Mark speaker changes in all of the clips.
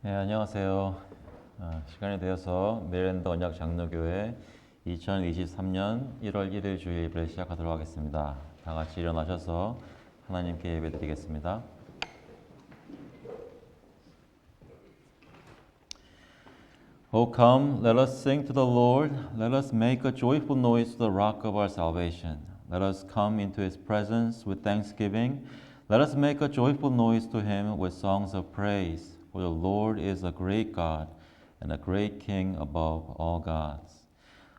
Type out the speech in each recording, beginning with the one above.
Speaker 1: 네, 안녕하세요. 시간이 되어서 메릴랜드 언약 장로교회 2023년 1월 1일 주일 예배를 시작하도록 하겠습니다. 다 같이 일어나셔서 하나님께 예배드리겠습니다. O come, let us sing to the Lord. Let us make a joyful noise to the rock of our salvation. Let us come into His presence with thanksgiving. Let us make a joyful noise to Him with songs of praise. For the Lord is a great God and a great King above all gods.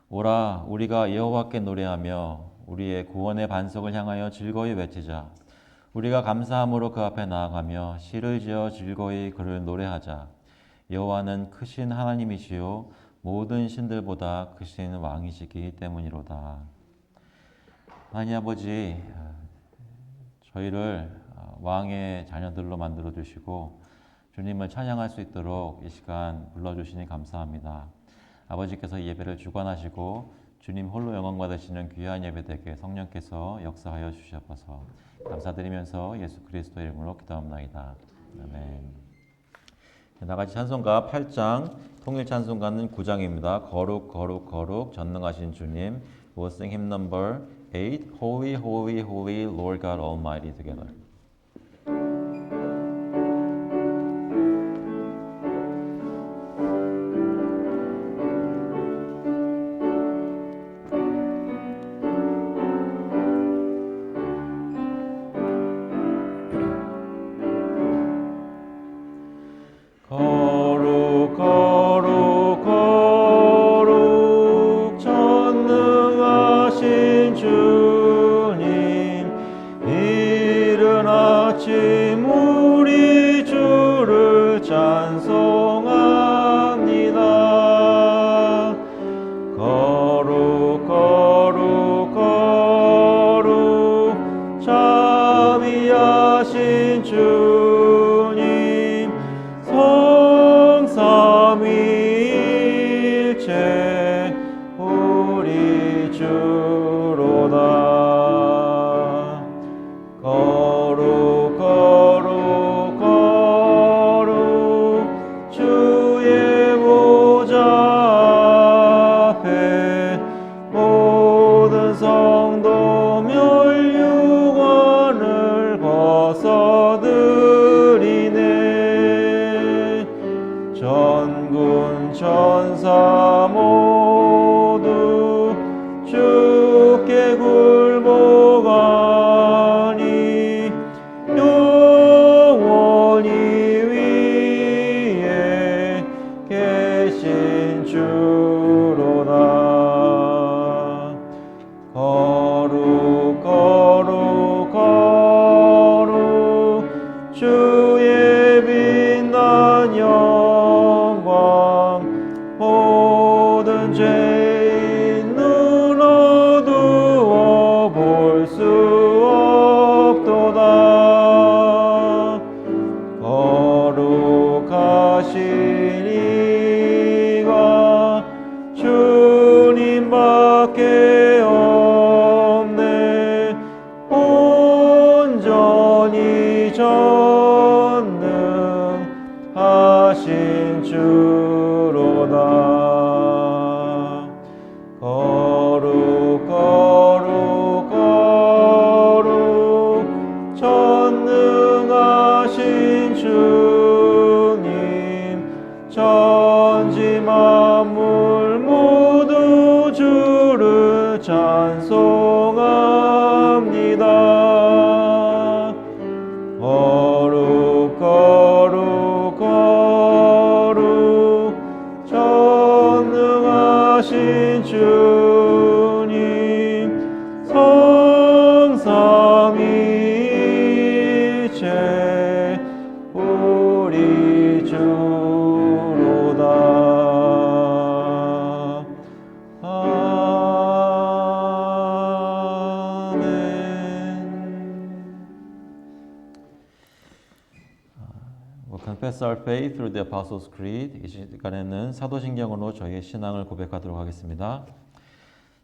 Speaker 1: 오라, 우리가 여호와께 노래하며 우리의 구원의 반석을 향하여 즐거이 외치자. 우리가 감사함으로 그 앞에 나아가며 시를 지어 즐거이 그를 노래하자. 여호와는 크신 하나님이시요 모든 신들보다 크신 왕이시기 때문이로다. 하나님 아버지, 저희를 왕의 자녀들로 만들어 주시고 주님을 찬양할 수 있도록 이 시간 불러주시니 감사합니다. 아버지께서 예배를 주관하시고 주님 홀로 영광 받으시는 귀한 예배 되게 성령께서 역사하여 주시옵소서. 감사드리면서 예수 그리스도의 이름으로 기도합나이다. 아멘. 나같이 찬송가 8장, 통일 찬송가는 9장입니다. 거룩 거룩 거룩 전능하신 주님. We'll sing hymn number 8, Holy Holy Holy Lord God Almighty together. Confess our faith through the Apostles' Creed. 이 시간에는 사도신경으로 저희의 신앙을 고백하도록 하겠습니다.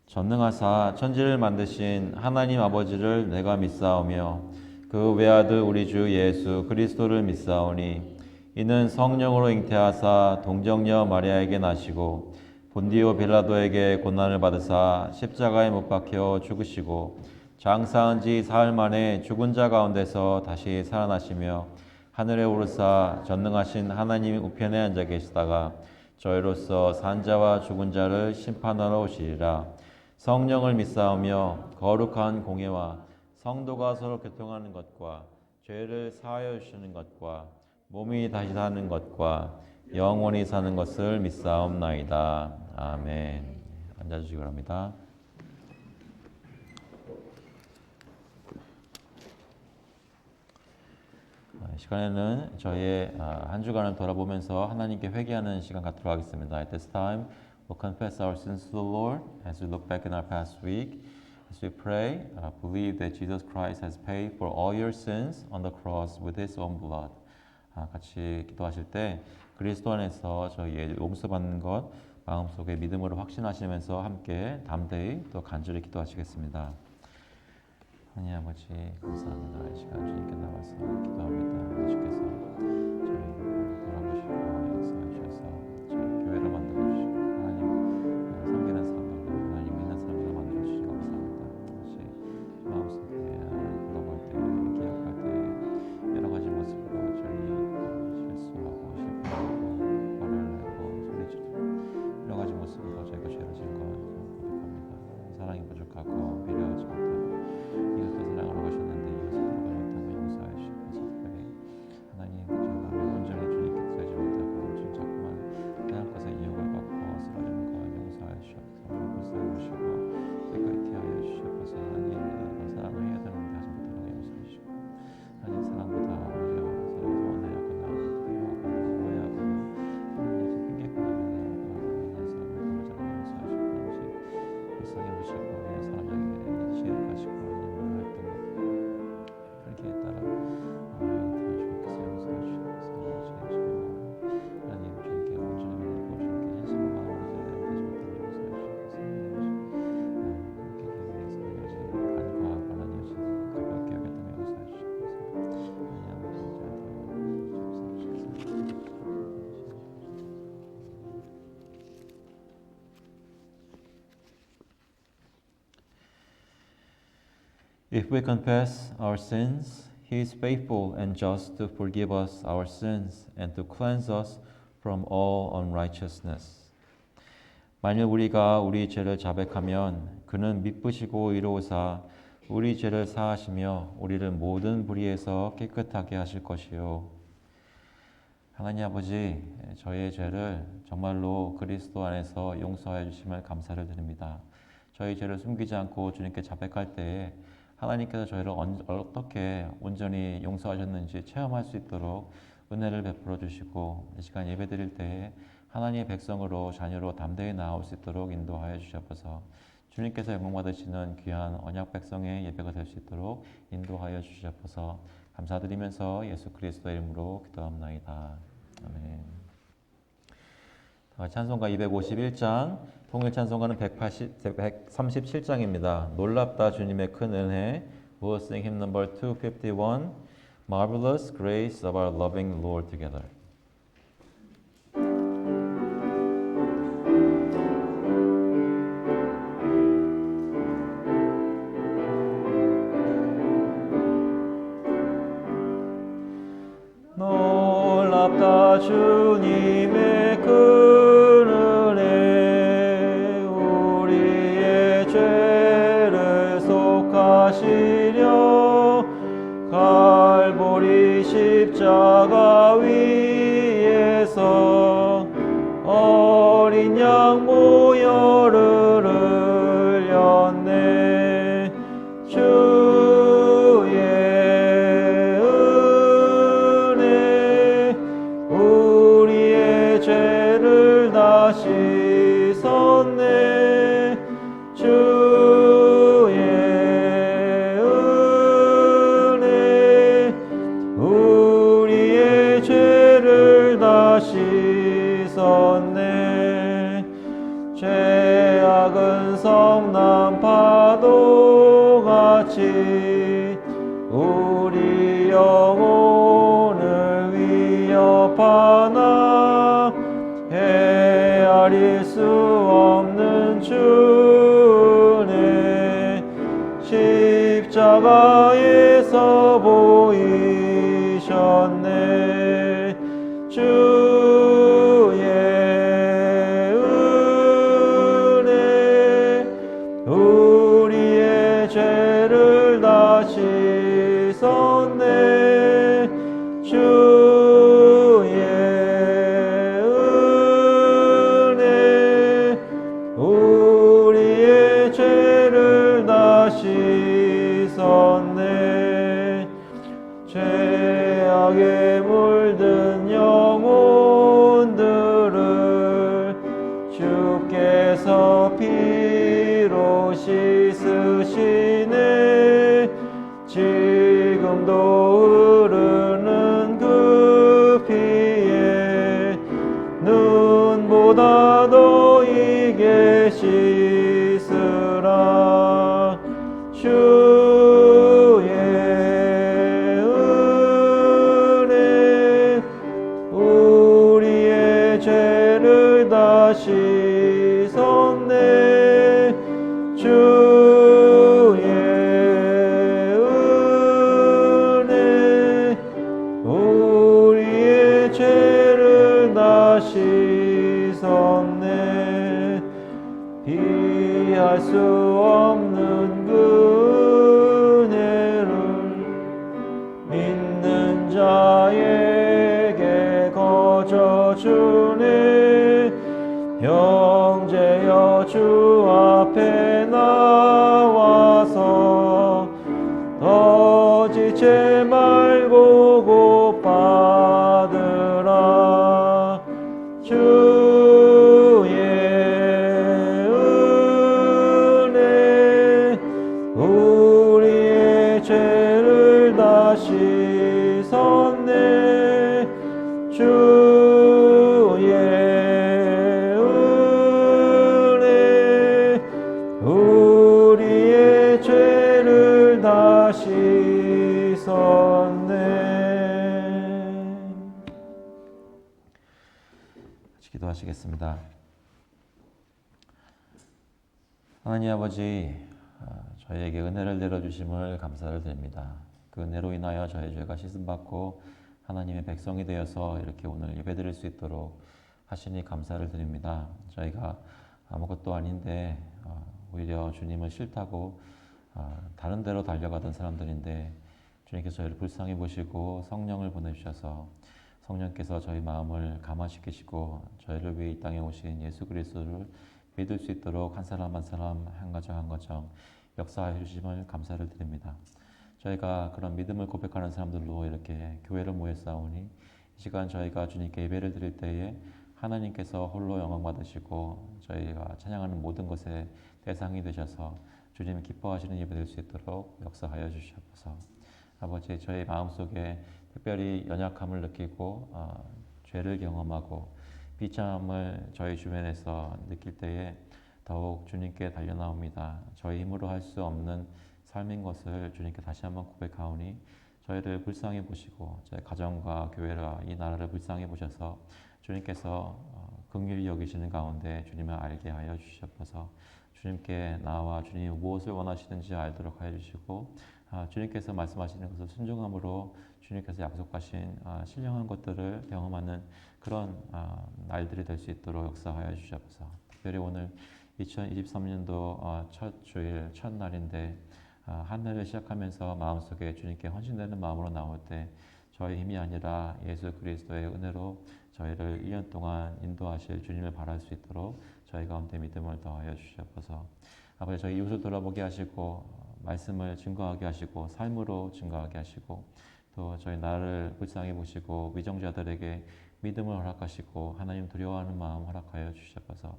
Speaker 1: 전능하사 천지를 만드신 하나님 아버지를 내가 믿사오며 그 외아들 우리 주 예수 그리스도를 믿사오니 이는 성령으로 잉태하사 동정녀 마리아에게 나시고 본디오 빌라도에게 고난을 받으사 십자가에 못 박혀 죽으시고 장사한 지 사흘 만에 죽은 자 가운데서 다시 살아나시며 하늘에 오르사 전능하신 하나님 우편에 앉아 계시다가 저희로서 산자와 죽은 자를 심판하러 오시리라. 성령을 믿사오며 거룩한 공예와 성도가 서로 교통하는 것과 죄를 사하여 주시는 것과 몸이 다시 사는 것과 영원히 사는 것을 믿사옵나이다. 아멘. 앉아주시기 바랍니다. 이 시간에는 저희의 한 주간을 돌아보면서 하나님께 회개하는 시간 갖도록 하겠습니다. At this time, we'll confess our sins to the Lord as we look back in our past week. As we pray, believe that Jesus Christ has paid for all your sins on the cross with His own blood. 같이 기도하실 때 그리스도 안에서 저희의 용서받는 것 마음속에 믿음으로 확신하시면서 함께 담대히 또 간절히 기도하시겠습니다. 하나님 아버지 감사합니다. 이 시간 주님께 나와서 기도합니다. 주께서 저희를 돌아보시고 역사하셔서 저희 교회를 만들어주시고 하나님 섬기는 사람들로 하나님 믿는 사람들로 만들어주시고 감사합니다. 다시 마음속에 돌아볼 때 기억할 때 여러 가지 모습으로 저희 실수하고 실패하고 화를 내고 소리지르고 여러 가지 모습으로 저희가 죄를 지은 것 고백합니다. 사랑이 부족하고 배려하지 못하고 이것도 사랑하러 가셨는데 이것을 돌아가지 못하고 용서해 주시면서 특별히 하나님 저희가 온전히 주님께 드리지 못하고 지금 자꾸만 다른 것에 이용을 받고 쓰러지는 것 용서해 주시옵소서. 불쌍히 보시고 끝까지 피하여 주시옵소서. 하나님 사랑을 해야 되는데 하지 못하고 용서해 주시고 하나님 사랑보다 오히려 서로 원해하거나 두려워하거나 오해하거나 하나님 핑계거리를 하는 사람을 거절하고 용서해 주시고 불쌍히 보시고 사람에게 지혜를 가시고 그렇게 따라 영광을 주님께서 용서해 주시옵소서. 하나님 주님께 온전히 믿고 주님께 진심으로 마음을 다하지 못하고 용서해 주시옵소서. 이렇게 위해서 여전히 간과하고 하나님 가볍게 여겼다면 용서해 주시옵소서. 하나님 아버지 If we confess our sins, He is faithful and just to forgive us our sins and to cleanse us from all unrighteousness. 만일 우리가 우리 죄를 자백하면 그는 미쁘시고 의로우사 우리 죄를 사하시며 우리를 모든 불의에서 깨끗하게 하실 것이요. 하나님 아버지, 저희의 죄를 정말로 그리스도 안에서 용서하여 주심을 감사를 드립니다. 저희 죄를 숨기지 않고 주님께 자백할 때에 하나님께서 저희를 어떻게 온전히 용서하셨는지 체험할 수 있도록 은혜를 베풀어 주시고 이 시간 예배 드릴 때에 하나님의 백성으로 자녀로 담대히 나아올 수 있도록 인도하여 주시옵소서. 주님께서 영광 받으시는 귀한 언약 백성의 예배가 될 수 있도록 인도하여 주시옵소서. 감사드리면서 예수 그리스도의 이름으로 기도합나이다. 아멘. 찬송가 251장, 통일 찬송가는 137장입니다. 놀랍다 주님의 큰 은혜. We'll sing hymn number 251, Marvelous Grace of Our Loving Lord together. 놀랍다 주님의 큰 은혜 우리의 죄를 속하시려 갈보리 십자가 위에서 어린 양 보혈을 흘렸네. 주의 은혜 우리의 죄를 다 씻었네. 주의 은혜 우리의 죄를 다 씻었네. 죄악은 성난 파도같이 우리 영혼을 위협 비겁하나 헤아릴 수 없는 주의 십자가에서 보이셨네. 주의 은혜 우리의 죄를 다 씻었네. 주의 은혜 우리의 죄를 다 씻었네. 죄악에 물든 영혼들을 주께서 피로 씻으시네. 지금도 흐르는 그 피에 눈보다 더 이게 씻으라. 주의 은혜 우리의 죄를 다 씻었네. 주의 은혜 우리의 죄를 다 씻었네. 비할 수 없는 그 은혜를 믿는 자에게 거저 주네. 형제여 주 앞에 나와서 더 지체 말고 곧 받으라. 주의 은혜 우리의 죄를 다 씻었네. 주의 은혜 우리의 죄를 다 씻었네. 기도하시겠습니다. 하나님 아버지, 저희에게 은혜를 내려주심을 감사를 드립니다. 그 은혜로 인하여 저희 죄가 씻음받고 하나님의 백성이 되어서 이렇게 오늘 예배드릴 수 있도록 하시니 감사를 드립니다. 저희가 아무것도 아닌데 오히려 주님을 싫다고 다른 데로 달려가던 사람들인데 주님께서 저희를 불쌍히 보시고 성령을 보내주셔서 성령께서 저희 마음을 감화시키시고 저희를 위해 이 땅에 오신 예수 그리스도를 믿을 수 있도록 한 사람 한 사람 한 가정 한 가정 역사해 주심을 감사를 드립니다. 저희가 그런 믿음을 고백하는 사람들로 이렇게 교회를 모여 싸우니 이 시간 저희가 주님께 예배를 드릴 때에 하나님께서 홀로 영광 받으시고 저희가 찬양하는 모든 것에 대상이 되셔서 주님이 기뻐하시는 예배 될 수 있도록 역사하여 주시옵소서. 아버지, 저희 마음속에 특별히 연약함을 느끼고 죄를 경험하고 비참함을 저희 주변에서 느낄 때에 더욱 주님께 달려나옵니다. 저희 힘으로 할 수 없는 삶인 것을 주님께 다시 한번 고백하오니 저희를 불쌍히 보시고 저희 가정과 교회와 이 나라를 불쌍히 보셔서 주님께서 긍휼히 여기시는 가운데 주님을 알게 하여 주시옵소서. 주님께 나와 주님이 무엇을 원하시는지 알도록 하여 주시고 주님께서 말씀하시는 것을 순종함으로 주님께서 약속하신 신령한 것들을 경험하는 그런 날들이 될 수 있도록 역사하여 주시옵소서. 특별히 오늘 2023년도 첫 주일 첫 날인데 한 해를 시작하면서 마음속에 주님께 헌신되는 마음으로 나올 때 저희 힘이 아니라 예수 그리스도의 은혜로 저희를 1년 동안 인도하실 주님을 바랄 수 있도록 저희 가운데 믿음을 더하여 주시옵소서. 아버지, 저희 이웃을 돌아보게 하시고 말씀을 증거하게 하시고 삶으로 증거하게 하시고 또 저희 나라를 불쌍히 보시고 위정자들에게 믿음을 허락하시고 하나님 두려워하는 마음 허락하여 주시옵소서.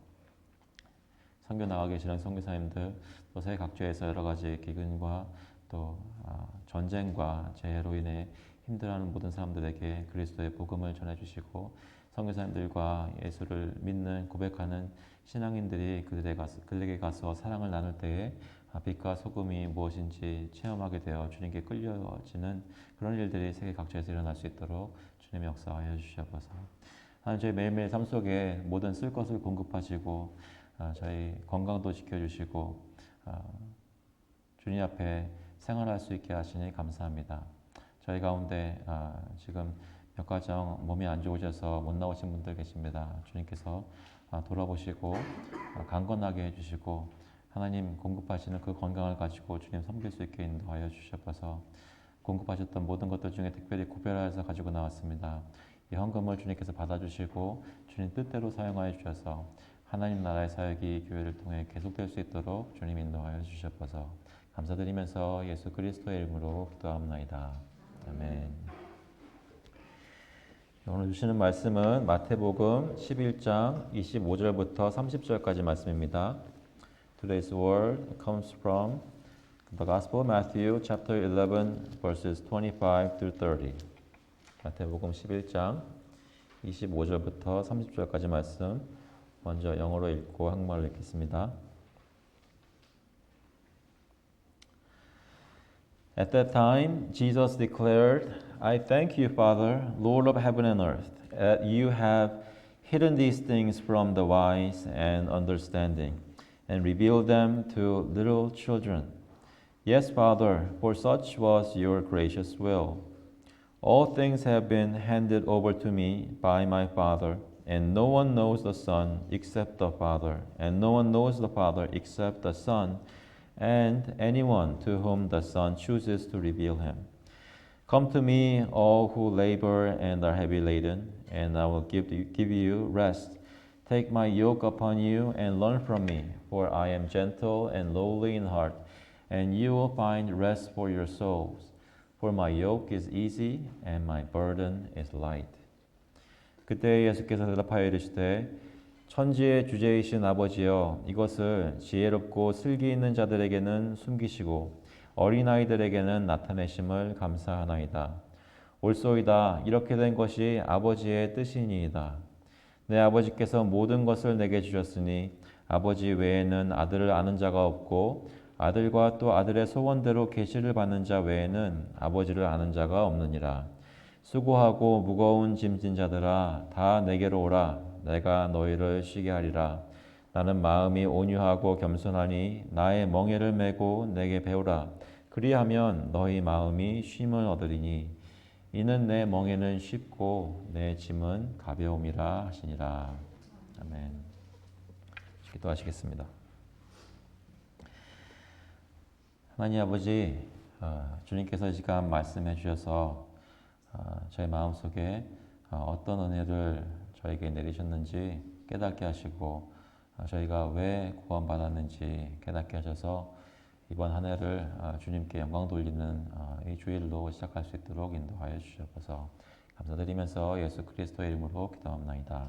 Speaker 1: 선교 나가 계시는 선교사님들 또 세계 각지에서 여러 가지 기근과 또 전쟁과 재해로 인해 힘들어하는 모든 사람들에게 그리스도의 복음을 전해주시고 선교사님들과 예수를 믿는 고백하는 신앙인들이 그들에게 가서 사랑을 나눌 때에 빛과 소금이 무엇인지 체험하게 되어 주님께 끌려지는 그런 일들이 세계 각지에서 일어날 수 있도록 주님 역사하여 주시옵소서. 하나님 저희 매일매일 삶 속에 모든 쓸 것을 공급하시고 저희 건강도 지켜주시고 주님 앞에 생활할 수 있게 하시니 감사합니다. 저희 가운데 지금 몇 가정 몸이 안 좋으셔서 못 나오신 분들 계십니다. 주님께서 돌아보시고 강건하게 해주시고 하나님 공급하시는 그 건강을 가지고 주님 섬길 수 있게 인도하여 주시옵소서. 공급하셨던 모든 것들 중에 특별히 구별하여서 가지고 나왔습니다. 이 헌금을 주님께서 받아주시고 주님 뜻대로 사용하여 주셔서 하나님 나라의 사역이 교회를 통해 계속될 수 있도록 주님 인도하여 주시옵소서. 감사드리면서 예수 그리스도의 이름으로 기도합나이다. 아멘. 오늘 주시는 말씀은 마태복음 11장 25절부터 30절까지 말씀입니다. Today's word comes from the Gospel of Matthew chapter 11 verses 25 through 30. 마태복음 11장 25절부터 30절까지 말씀 먼저 영어로 읽고 한국말로 읽겠습니다. At that time, Jesus declared, I thank you, Father, Lord of heaven and earth, that you have hidden these things from the wise and understanding, and revealed them to little children. Yes, Father, for such was your gracious will. All things have been handed over to me by my Father, and no one knows the Son except the Father, and no one knows the Father except the Son, and anyone to whom the Son chooses to reveal him. Come to me, all who labor and are heavy laden, and I will give you rest. Take my yoke upon you and learn from me, for I am gentle and lowly in heart, and you will find rest for your souls. For my yoke is easy and my burden is light. 그때 예수께서 대답하여 이르시되 천지의 주제이신 아버지여 이것을 지혜롭고 슬기 있는 자들에게는 숨기시고 어린아이들에게는 나타내심을 감사하나이다. 옳소이다. 이렇게 된 것이 아버지의 뜻이니이다. 내 아버지께서 모든 것을 내게 주셨으니 아버지 외에는 아들을 아는 자가 없고 아들과 또 아들의 소원대로 계시를 받는 자 외에는 아버지를 아는 자가 없느니라. 수고하고 무거운 짐진 자들아 다 내게로 오라. 내가 너희를 쉬게 하리라. 나는 마음이 온유하고 겸손하니 나의 멍에를 메고 내게 배우라. 그리하면 너희 마음이 쉼을 얻으리니 이는 내 멍에는 쉽고 내 짐은 가벼움이라 하시니라. 아멘. 기도하시겠습니다. 하나님 아버지, 주님께서 이 시간 말씀해 주셔서 저희 마음속에 어떤 은혜를 저에게 내리셨는지 깨닫게 하시고 저희가 왜 구원받았는지 깨닫게 하셔서 이번 한 해를 주님께 영광 돌리는 이 주일로 시작할 수 있도록 인도하여 주셔서 감사드리면서 예수 그리스도의 이름으로 기도합나이다.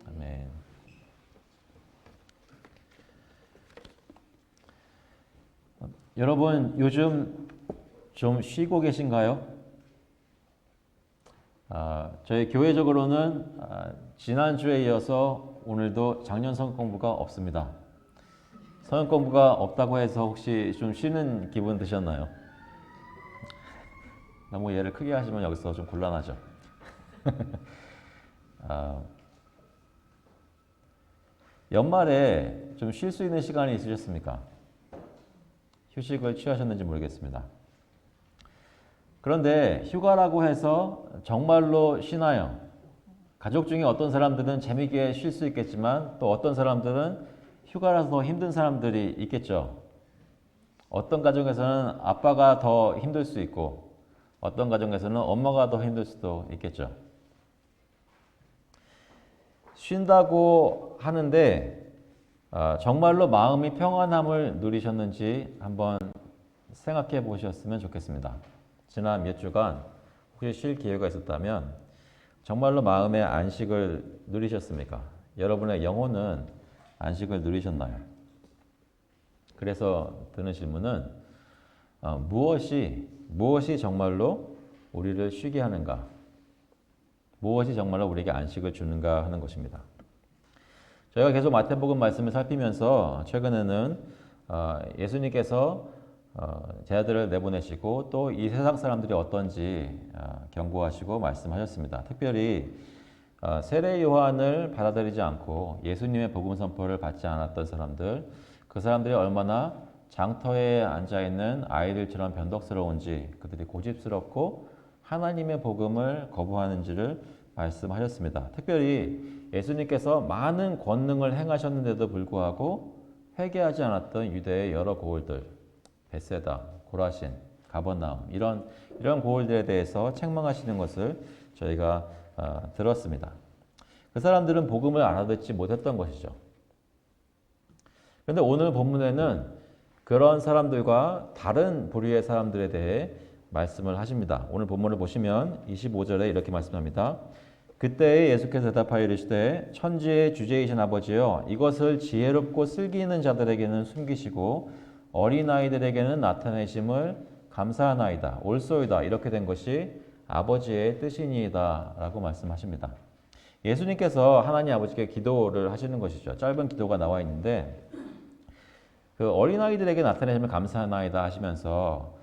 Speaker 1: 아멘. 여러분 요즘 좀 쉬고 계신가요? 저희 교회적으로는 지난주에 이어서 오늘도 작년 성경 공부가 없습니다. 성경 공부가 없다고 해서 혹시 좀 쉬는 기분 드셨나요? 너무 예를 크게 하시면 여기서 좀 곤란하죠. 연말에 좀 쉴 수 있는 시간이 있으셨습니까? 휴식을 취하셨는지 모르겠습니다. 그런데 휴가라고 해서 정말로 쉬나요? 가족 중에 어떤 사람들은 재미있게 쉴 수 있겠지만 또 어떤 사람들은 휴가라서 더 힘든 사람들이 있겠죠. 어떤 가정에서는 아빠가 더 힘들 수 있고 어떤 가정에서는 엄마가 더 힘들 수도 있겠죠. 쉰다고 하는데 정말로 마음이 평안함을 누리셨는지 한번 생각해 보셨으면 좋겠습니다. 지난 몇 주간 혹시 쉴 기회가 있었다면 정말로 마음의 안식을 누리셨습니까? 여러분의 영혼은 안식을 누리셨나요? 그래서 드는 질문은 무엇이 정말로 우리를 쉬게 하는가? 무엇이 정말로 우리에게 안식을 주는가 하는 것입니다. 저희가 계속 마태복음 말씀을 살피면서 최근에는 예수님께서 제 아들을 내보내시고 또 이 세상 사람들이 어떤지 경고하시고 말씀하셨습니다. 특별히 세례 요한을 받아들이지 않고 예수님의 복음 선포를 받지 않았던 사람들, 그 사람들이 얼마나 장터에 앉아있는 아이들처럼 변덕스러운지, 그들이 고집스럽고 하나님의 복음을 거부하는지를 말씀하셨습니다. 특별히 예수님께서 많은 권능을 행하셨는데도 불구하고 회개하지 않았던 유대의 여러 고을들, 베세다, 고라신, 가버나움 이런 고을들에 대해서 책망하시는 것을 저희가 들었습니다. 그 사람들은 복음을 알아듣지 못했던 것이죠. 그런데 오늘 본문에는 그런 사람들과 다른 부류의 사람들에 대해 말씀을 하십니다. 오늘 본문을 보시면 25절에 이렇게 말씀합니다. 그때 예수께서 대답하여 이르시되 천지의 주제이신 아버지여 이것을 지혜롭고 슬기 있는 자들에게는 숨기시고 어린아이들에게는 나타내심을 감사하나이다. 옳소이다. 이렇게 된 것이 아버지의 뜻이니이다 라고 말씀하십니다. 예수님께서 하나님 아버지께 기도를 하시는 것이죠. 짧은 기도가 나와 있는데 그 어린아이들에게 나타내심을 감사하나이다 하시면서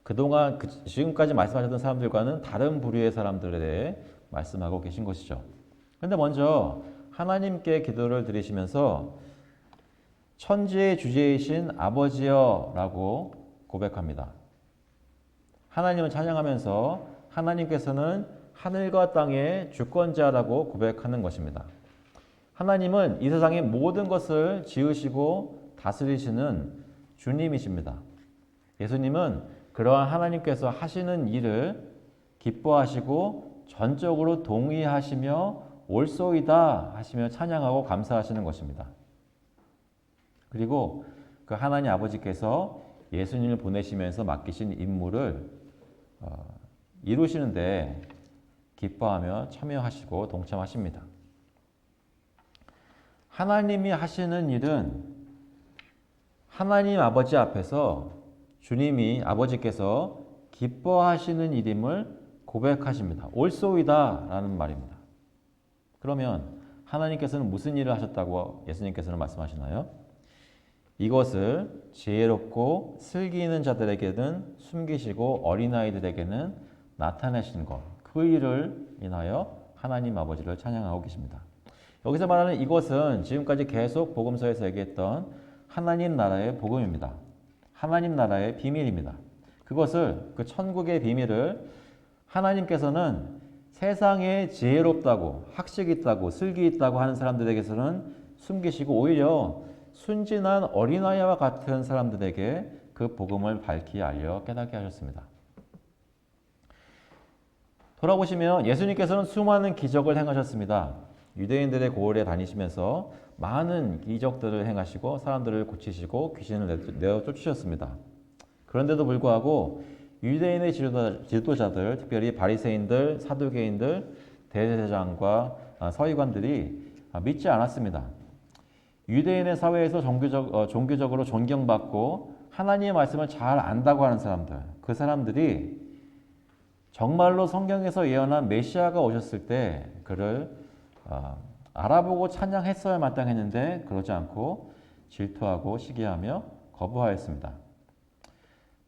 Speaker 1: 그동안 지금까지 말씀하셨던 사람들과는 다른 부류의 사람들에 대해 말씀하고 계신 것이죠. 그런데 먼저 하나님께 기도를 드리시면서 천지의 주제이신 아버지여 라고 고백합니다. 하나님을 찬양하면서 하나님께서는 하늘과 땅의 주권자라고 고백하는 것입니다. 하나님은 이 세상의 모든 것을 지으시고 다스리시는 주님이십니다. 예수님은 그러한 하나님께서 하시는 일을 기뻐하시고 전적으로 동의하시며 옳소이다 하시며 찬양하고 감사하시는 것입니다. 그리고 그 하나님 아버지께서 예수님을 보내시면서 맡기신 임무를 이루시는데 기뻐하며 참여하시고 동참하십니다. 하나님이 하시는 일은 하나님 아버지 앞에서 주님이 아버지께서 기뻐하시는 일임을 고백하십니다. 옳소이다 라는 말입니다. 그러면 하나님께서는 무슨 일을 하셨다고 예수님께서는 말씀하시나요? 이것을 지혜롭고 슬기 있는 자들에게는 숨기시고 어린아이들에게는 나타내신 것, 그 일을 인하여 하나님 아버지를 찬양하고 계십니다. 여기서 말하는 이것은 지금까지 계속 복음서에서 얘기했던 하나님 나라의 복음입니다. 하나님 나라의 비밀입니다. 그것을 그 천국의 비밀을 하나님께서는 세상에 지혜롭다고 학식 있다고 슬기 있다고 하는 사람들에게서는 숨기시고 오히려 순진한 어린아이와 같은 사람들에게 그 복음을 밝히 알려 깨닫게 하셨습니다. 돌아보시면 예수님께서는 수많은 기적을 행하셨습니다. 유대인들의 고을에 다니시면서 많은 기적들을 행하시고 사람들을 고치시고 귀신을 내어 쫓으셨습니다. 그런데도 불구하고 유대인의 지도자들, 특별히 바리새인들, 사두개인들, 대제사장과 서기관들이 믿지 않았습니다. 유대인의 사회에서 종교적으로 존경받고 하나님의 말씀을 잘 안다고 하는 사람들, 그 사람들이 정말로 성경에서 예언한 메시아가 오셨을 때 그를 알아보고 찬양했어야 마땅했는데 그러지 않고 질투하고 시기하며 거부하였습니다.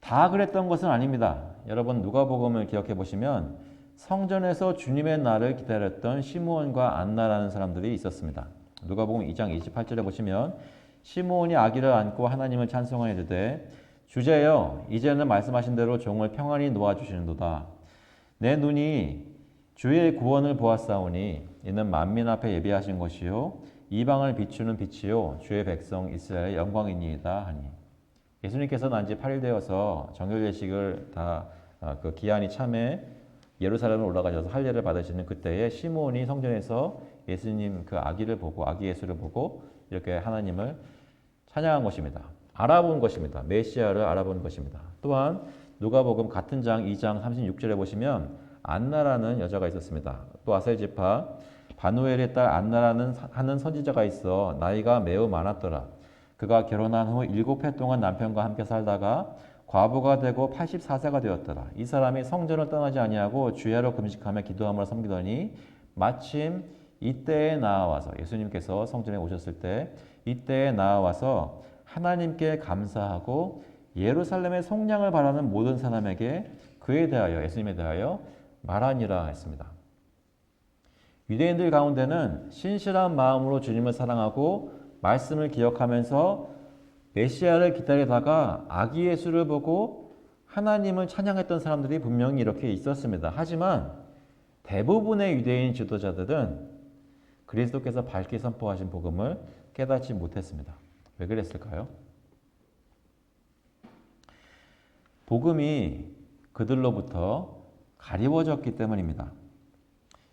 Speaker 1: 다 그랬던 것은 아닙니다. 여러분 누가복음을 기억해 보시면 성전에서 주님의 날을 기다렸던 시므온과 안나라는 사람들이 있었습니다. 누가복음 2장 28절에 보시면 시므온이 아기를 안고 하나님을 찬송하여 이르되 주제여 이제는 말씀하신 대로 종을 평안히 놓아주시는도다. 내 눈이 주의 구원을 보았사오니 이는 만민 앞에 예비하신 것이요 이방을 비추는 빛이요 주의 백성 이스라엘의 영광이니이다 하니. 예수님께서 난 지 8일 되어서 정결 예식을 다 그 기한이 참에 예루살렘에 올라가셔서 할례를 받으시는 그때에 시므온이 성전에서 예수님 그 아기를 보고 아기 예수를 보고 이렇게 하나님을 찬양한 것입니다. 알아본 것입니다. 메시아를 알아본 것입니다. 또한 누가복음 같은 장 2장 36절에 보시면 안나라는 여자가 있었습니다. 또 아셀 지파 바누엘의 딸 안나라는 하는 선지자가 있어 나이가 매우 많았더라. 그가 결혼한 후 7해 동안 남편과 함께 살다가 과부가 되고 84세가 되었더라. 이 사람이 성전을 떠나지 아니하고 주야로 금식하며 기도함으로 섬기더니 마침 이때에 나와서 예수님께서 성전에 오셨을 때 이때에 나와서 하나님께 감사하고 예루살렘의 속량을 바라는 모든 사람에게 그에 대하여 예수님에 대하여 말하니라 했습니다. 유대인들 가운데는 신실한 마음으로 주님을 사랑하고 말씀을 기억하면서 메시아를 기다리다가 아기 예수를 보고 하나님을 찬양했던 사람들이 분명히 이렇게 있었습니다. 하지만 대부분의 유대인 지도자들은 그리스도께서 밝게 선포하신 복음을 깨닫지 못했습니다. 왜 그랬을까요? 복음이 그들로부터 가리워졌기 때문입니다.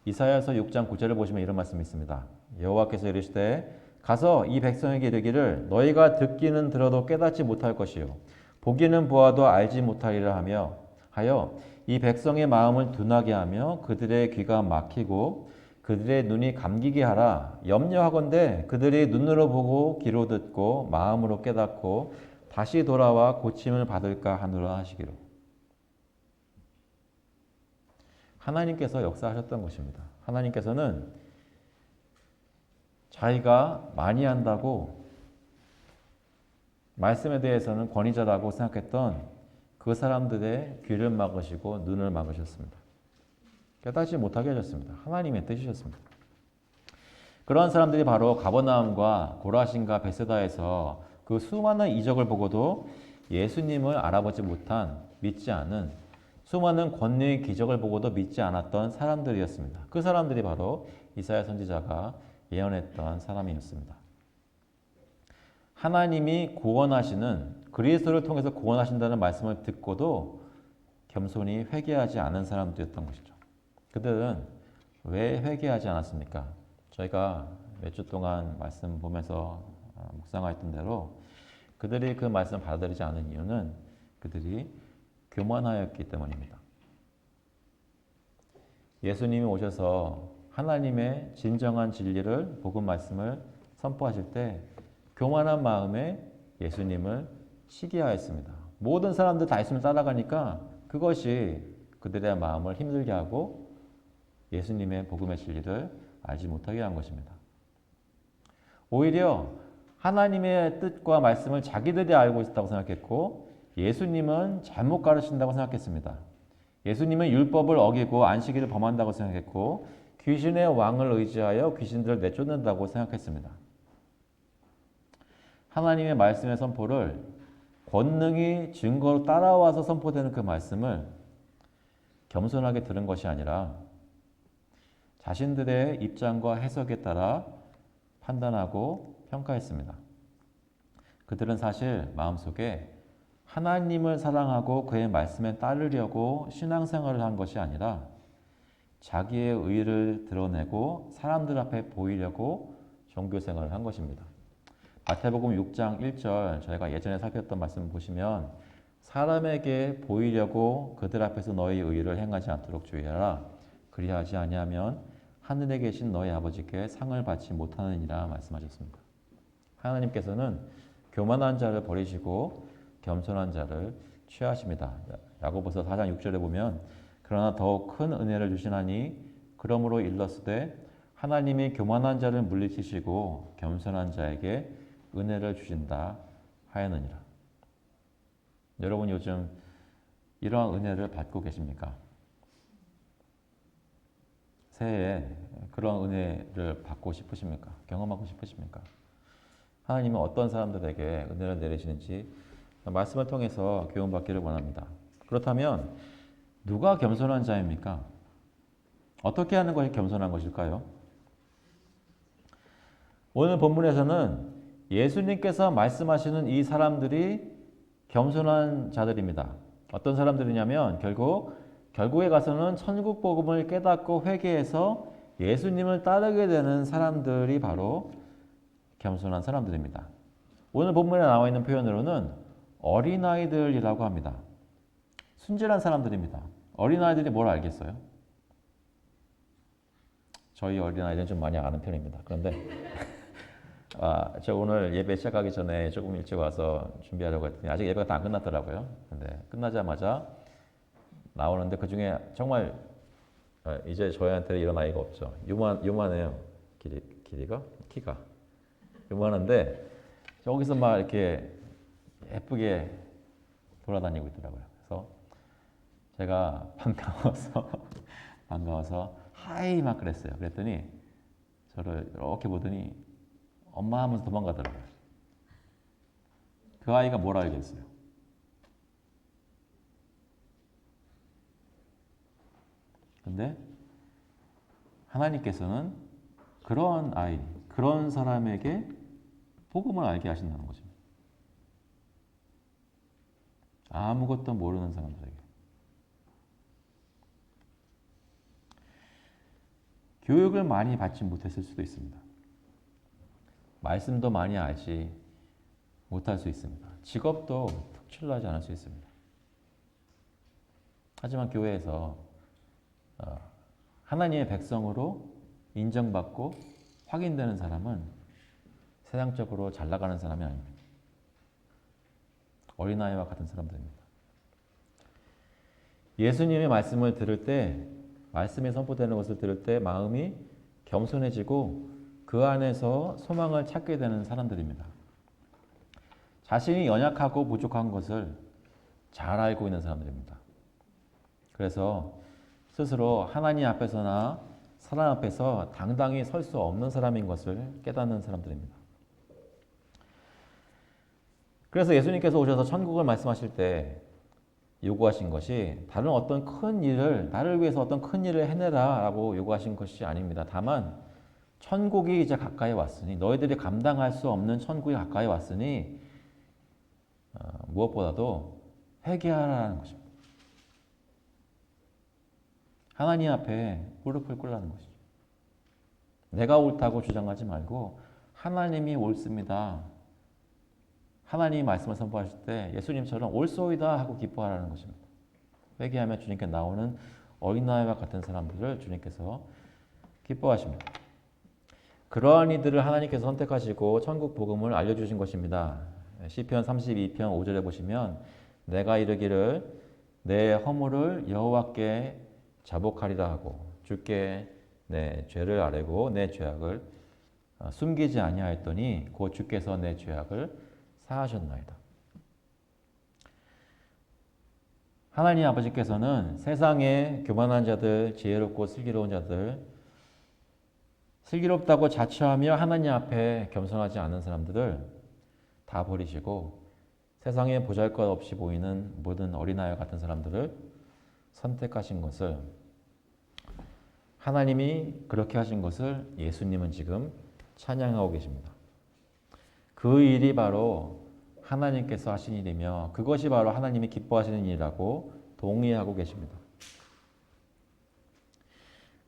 Speaker 1: 이사야서 6장 9절을 보시면 이런 말씀이 있습니다. 여호와께서 이르시되 가서 이 백성에게 이르기를 너희가 듣기는 들어도 깨닫지 못할 것이요 보기는 보아도 알지 못하리라 하여 이 백성의 마음을 둔하게 하며 그들의 귀가 막히고 그들의 눈이 감기게 하라. 염려하건대 그들이 눈으로 보고 귀로 듣고 마음으로 깨닫고 다시 돌아와 고침을 받을까 하노라 하시기로. 하나님께서 역사하셨던 것입니다. 하나님께서는 자기가 많이 한다고 말씀에 대해서는 권위자라고 생각했던 그 사람들의 귀를 막으시고 눈을 막으셨습니다. 깨닫지 못하게 하셨습니다. 하나님의 뜻이셨습니다. 그러한 사람들이 바로 가버나움과 고라신과 베세다에서 그 수많은 이적을 보고도 예수님을 알아보지 못한, 믿지 않은, 수많은 권능의 기적을 보고도 믿지 않았던 사람들이었습니다. 그 사람들이 바로 이사야 선지자가 예언했던 사람이었습니다. 하나님이 구원하시는, 그리스도를 통해서 구원하신다는 말씀을 듣고도 겸손히 회개하지 않은 사람들이었던 것이죠. 그들은 왜 회개하지 않았습니까? 저희가 몇 주 동안 말씀 보면서 묵상했던 대로 그들이 그 말씀을 받아들이지 않은 이유는 그들이 교만하였기 때문입니다. 예수님이 오셔서 하나님의 진정한 진리를, 복음 말씀을 선포하실 때 교만한 마음에 예수님을 시기하였습니다. 모든 사람들 다 예수님을 따라가니까 그것이 그들의 마음을 힘들게 하고 예수님의 복음의 진리를 알지 못하게 한 것입니다. 오히려 하나님의 뜻과 말씀을 자기들이 알고 있었다고 생각했고 예수님은 잘못 가르친다고 생각했습니다. 예수님은 율법을 어기고 안식일을 범한다고 생각했고 귀신의 왕을 의지하여 귀신들을 내쫓는다고 생각했습니다. 하나님의 말씀의 선포를 권능이 증거로 따라와서 선포되는 그 말씀을 겸손하게 들은 것이 아니라 자신들의 입장과 해석에 따라 판단하고 평가했습니다. 그들은 사실 마음속에 하나님을 사랑하고 그의 말씀에 따르려고 신앙생활을 한 것이 아니라 자기의 의를 드러내고 사람들 앞에 보이려고 종교생활을 한 것입니다. 마태복음 6장 1절 저희가 예전에 살폈던 말씀 보시면 사람에게 보이려고 그들 앞에서 너희 의를 행하지 않도록 주의하라. 그리하지 아니하면 하늘에 계신 너희 아버지께 상을 받지 못하느니라 말씀하셨습니다. 하나님께서는 교만한 자를 버리시고 겸손한 자를 취하십니다. 야고보서 4장 6절에 보면 그러나 더욱 큰 은혜를 주시나니 그러므로 일렀으되 하나님이 교만한 자를 물리치시고 겸손한 자에게 은혜를 주신다 하였느니라. 여러분 요즘 이러한 은혜를 받고 계십니까? 새해에 그런 은혜를 받고 싶으십니까? 경험하고 싶으십니까? 하나님은 어떤 사람들에게 은혜를 내리시는지 말씀을 통해서 교훈받기를 원합니다. 그렇다면 누가 겸손한 자입니까? 어떻게 하는 것이 겸손한 것일까요? 오늘 본문에서는 예수님께서 말씀하시는 이 사람들이 겸손한 자들입니다. 어떤 사람들이냐면 결국에 가서는 천국 복음을 깨닫고 회개해서 예수님을 따르게 되는 사람들이 바로 겸손한 사람들입니다. 오늘 본문에 나와 있는 표현으로는 어린아이들이라고 합니다. 순진한 사람들입니다. 어린아이들이 뭘 알겠어요? 저희 어린아이들은 좀 많이 아는 편입니다. 그런데 저 오늘 예배 시작하기 전에 조금 일찍 와서 준비하려고 했더니 아직 예배가 다 안 끝났더라고요. 근데 끝나자마자 나오는데 그 중에 정말 이제 저희한테 이런 아이가 없죠. 요만해요. 키가 요만한데 저기서 막 이렇게 예쁘게 돌아다니고 있더라고요. 그래서 제가 반가워서 하이 막 그랬어요. 그랬더니 저를 이렇게 보더니 엄마 하면서 도망가더라고요. 그 아이가 뭘 알겠어요? 근데 하나님께서는 그런 아이, 그런 사람에게 복음을 알게 하신다는 거죠. 아무것도 모르는 사람들에게. 교육을 많이 받지 못했을 수도 있습니다. 말씀도 많이 알지 못할 수 있습니다. 직업도 특출나지 않을 수 있습니다. 하지만 교회에서 하나님의 백성으로 인정받고 확인되는 사람은 세상적으로 잘 나가는 사람이 아닙니다. 어린아이와 같은 사람들입니다. 예수님의 말씀을 들을 때, 말씀이 선포되는 것을 들을 때 마음이 겸손해지고 그 안에서 소망을 찾게 되는 사람들입니다. 자신이 연약하고 부족한 것을 잘 알고 있는 사람들입니다. 그래서 스스로 하나님 앞에서나 사람 앞에서 당당히 설 수 없는 사람인 것을 깨닫는 사람들입니다. 그래서 예수님께서 오셔서 천국을 말씀하실 때 요구하신 것이 다른 어떤 큰 일을, 나를 위해서 어떤 큰 일을 해내라 라고 요구하신 것이 아닙니다. 다만 천국이 이제 가까이 왔으니, 너희들이 감당할 수 없는 천국이 가까이 왔으니 무엇보다도 회개하라는 것입니다. 하나님 앞에 무릎을 꿇라는 것이죠. 내가 옳다고 주장하지 말고 하나님이 옳습니다. 하나님이 말씀을 선포하실 때 예수님처럼 옳소이다 하고 기뻐하라는 것입니다. 회개하며 주님께 나오는 어린아이와 같은 사람들을 주님께서 기뻐하십니다. 그러한 이들을 하나님께서 선택하시고 천국 복음을 알려주신 것입니다. 시편 32편 5절에 보시면 내가 이르기를 내 허물을 여호와께 자복하리라 하고 주께 내 죄를 아뢰고 내 죄악을 숨기지 아니하였더니 곧 주께서 내 죄악을 사하셨나이다. 하나님 아버지께서는 세상의 교만한 자들, 지혜롭고 슬기로운 자들, 슬기롭다고 자처하며 하나님 앞에 겸손하지 않은 사람들을 다 버리시고 세상에 보잘것없이 보이는 모든 어린아이와 같은 사람들을 선택하신 것을, 하나님이 그렇게 하신 것을 예수님은 지금 찬양하고 계십니다. 그 일이 바로 하나님께서 하신 일이며 그것이 바로 하나님이 기뻐하시는 일이라고 동의하고 계십니다.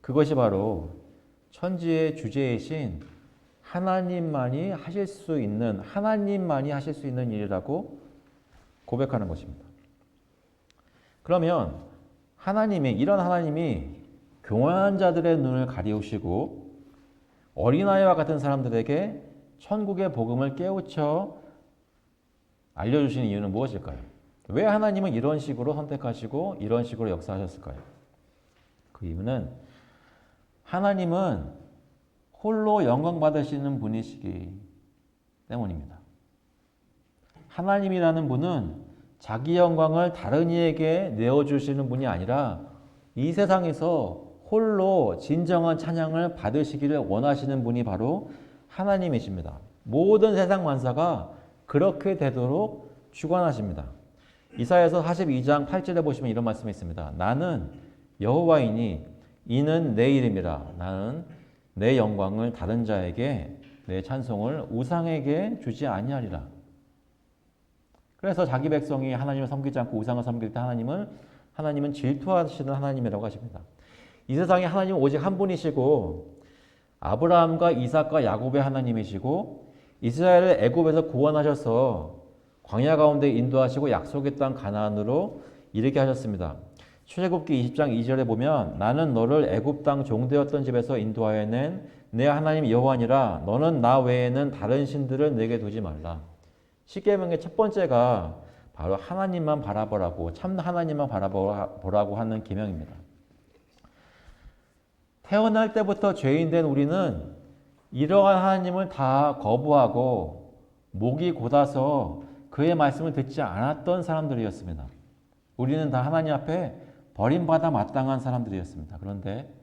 Speaker 1: 그것이 바로 천지의 주제이신 하나님만이 하실 수 있는 일이라고 고백하는 것입니다. 그러면 이런 하나님이 교만한 자들의 눈을 가리우시고 어린아이와 같은 사람들에게 천국의 복음을 깨우쳐 알려주시는 이유는 무엇일까요? 왜 하나님은 이런 식으로 선택하시고 이런 식으로 역사하셨을까요? 그 이유는 하나님은 홀로 영광 받으시는 분이시기 때문입니다. 하나님이라는 분은 자기 영광을 다른 이에게 내어주시는 분이 아니라 이 세상에서 홀로 진정한 찬양을 받으시기를 원하시는 분이 바로 하나님이십니다. 모든 세상 만사가 그렇게 되도록 주관하십니다. 이사야서 42장 8절에 보시면 이런 말씀이 있습니다. 나는 여호와이니 이는 내 이름이라. 나는 내 영광을 다른 자에게, 내 찬송을 우상에게 주지 아니하리라. 그래서 자기 백성이 하나님을 섬기지 않고 우상을 섬길 때 하나님은 질투하시는 하나님이라고 하십니다. 이 세상에 하나님은 오직 한 분이시고 아브라함과 이삭과 야곱의 하나님이시고 이스라엘을 애굽에서 구원하셔서 광야 가운데 인도하시고 약속의 땅 가나안으로 이르게 하셨습니다. 출애굽기 20장 2절에 보면 나는 너를 애굽 땅 종되었던 집에서 인도하여 낸 내 하나님 여호와니라. 너는 나 외에는 다른 신들을 내게 두지 말라. 십계명의 첫 번째가 바로 하나님만 바라보라고, 참 하나님만 바라보라고 하는 계명입니다. 태어날 때부터 죄인된 우리는 이러한 하나님을 다 거부하고 목이 곧아서 그의 말씀을 듣지 않았던 사람들이었습니다. 우리는 다 하나님 앞에 버림받아 마땅한 사람들이었습니다. 그런데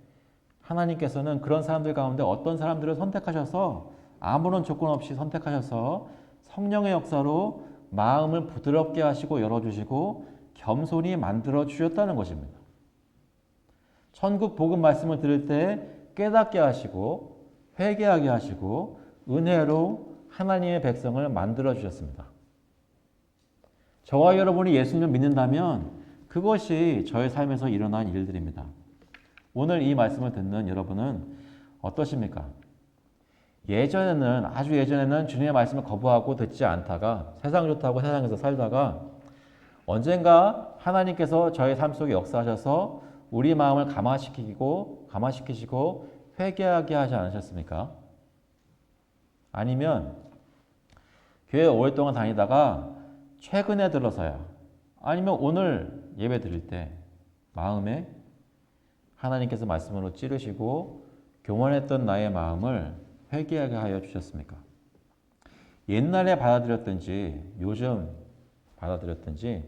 Speaker 1: 하나님께서는 그런 사람들 가운데 어떤 사람들을 선택하셔서 아무런 조건 없이 선택하셔서 성령의 역사로 마음을 부드럽게 하시고 열어주시고 겸손히 만들어 주셨다는 것입니다. 천국 복음 말씀을 들을 때 깨닫게 하시고 회개하게 하시고 은혜로 하나님의 백성을 만들어 주셨습니다. 저와 여러분이 예수님을 믿는다면 그것이 저의 삶에서 일어난 일들입니다. 오늘 이 말씀을 듣는 여러분은 어떠십니까? 예전에는 아주 예전에는 주님의 말씀을 거부하고 듣지 않다가 세상 좋다고 세상에서 살다가 언젠가 하나님께서 저의 삶 속에 역사하셔서 우리 마음을 감화시키시고 회개하게 하지 않으셨습니까? 아니면 교회 오랫동안 다니다가 최근에 들어서야 아니면 오늘 예배 드릴 때 마음에 하나님께서 말씀으로 찌르시고 교만했던 나의 마음을 회개하게 하여 주셨습니까? 옛날에 받아들였든지 요즘 받아들였든지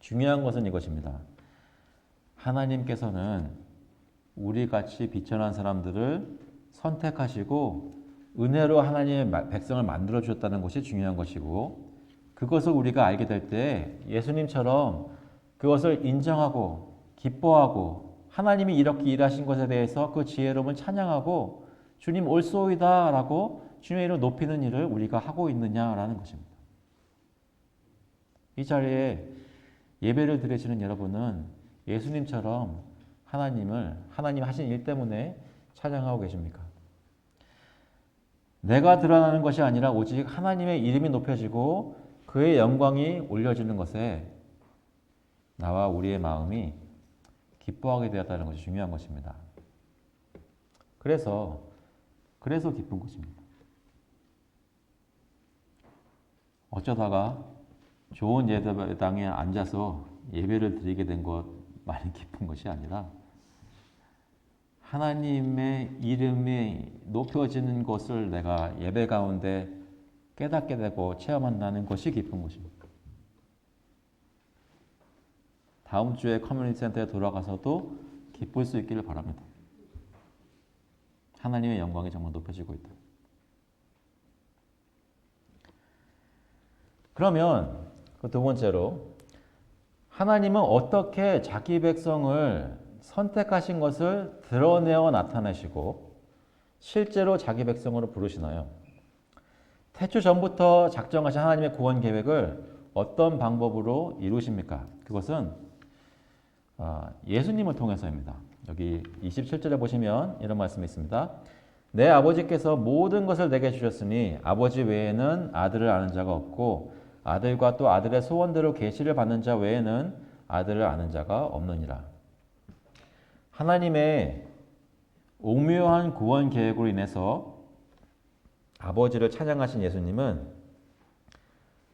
Speaker 1: 중요한 것은 이것입니다. 하나님께서는 우리같이 비천한 사람들을 선택하시고 은혜로 하나님의 백성을 만들어 주셨다는 것이 중요한 것이고 그것을 우리가 알게 될 때 예수님처럼 그것을 인정하고 기뻐하고 하나님이 이렇게 일하신 것에 대해서 그 지혜로움을 찬양하고 주님 옳소이다 라고 주님의 이름을 높이는 일을 우리가 하고 있느냐라는 것입니다. 이 자리에 예배를 드리시는 여러분은 예수님처럼 하나님 하신 일 때문에 찬양하고 계십니까? 내가 드러나는 것이 아니라 오직 하나님의 이름이 높여지고 그의 영광이 올려지는 것에 나와 우리의 마음이 기뻐하게 되었다는 것이 중요한 것입니다. 그래서 기쁜 것입니다. 어쩌다가 좋은 예배당에 앉아서 예배를 드리게 된 것만이 기쁜 것이 아니라 하나님의 이름이 높여지는 것을 내가 예배 가운데 깨닫게 되고 체험한다는 것이 기쁜 것입니다. 다음 주에 커뮤니티 센터에 돌아가서도 기쁠 수 있기를 바랍니다. 하나님의 영광이 정말 높여지고 있다. 그러면 그 두 번째로 하나님은 어떻게 자기 백성을 선택하신 것을 드러내어 나타내시고 실제로 자기 백성으로 부르시나요? 태초 전부터 작정하신 하나님의 구원 계획을 어떤 방법으로 이루십니까? 그것은 예수님을 통해서입니다. 여기 27절에 보시면 이런 말씀이 있습니다. 내 아버지께서 모든 것을 내게 주셨으니 아버지 외에는 아들을 아는 자가 없고 아들과 또 아들의 소원대로 계시를 받는 자 외에는 아들을 아는 자가 없느니라. 하나님의 오묘한 구원 계획으로 인해서 아버지를 찬양하신 예수님은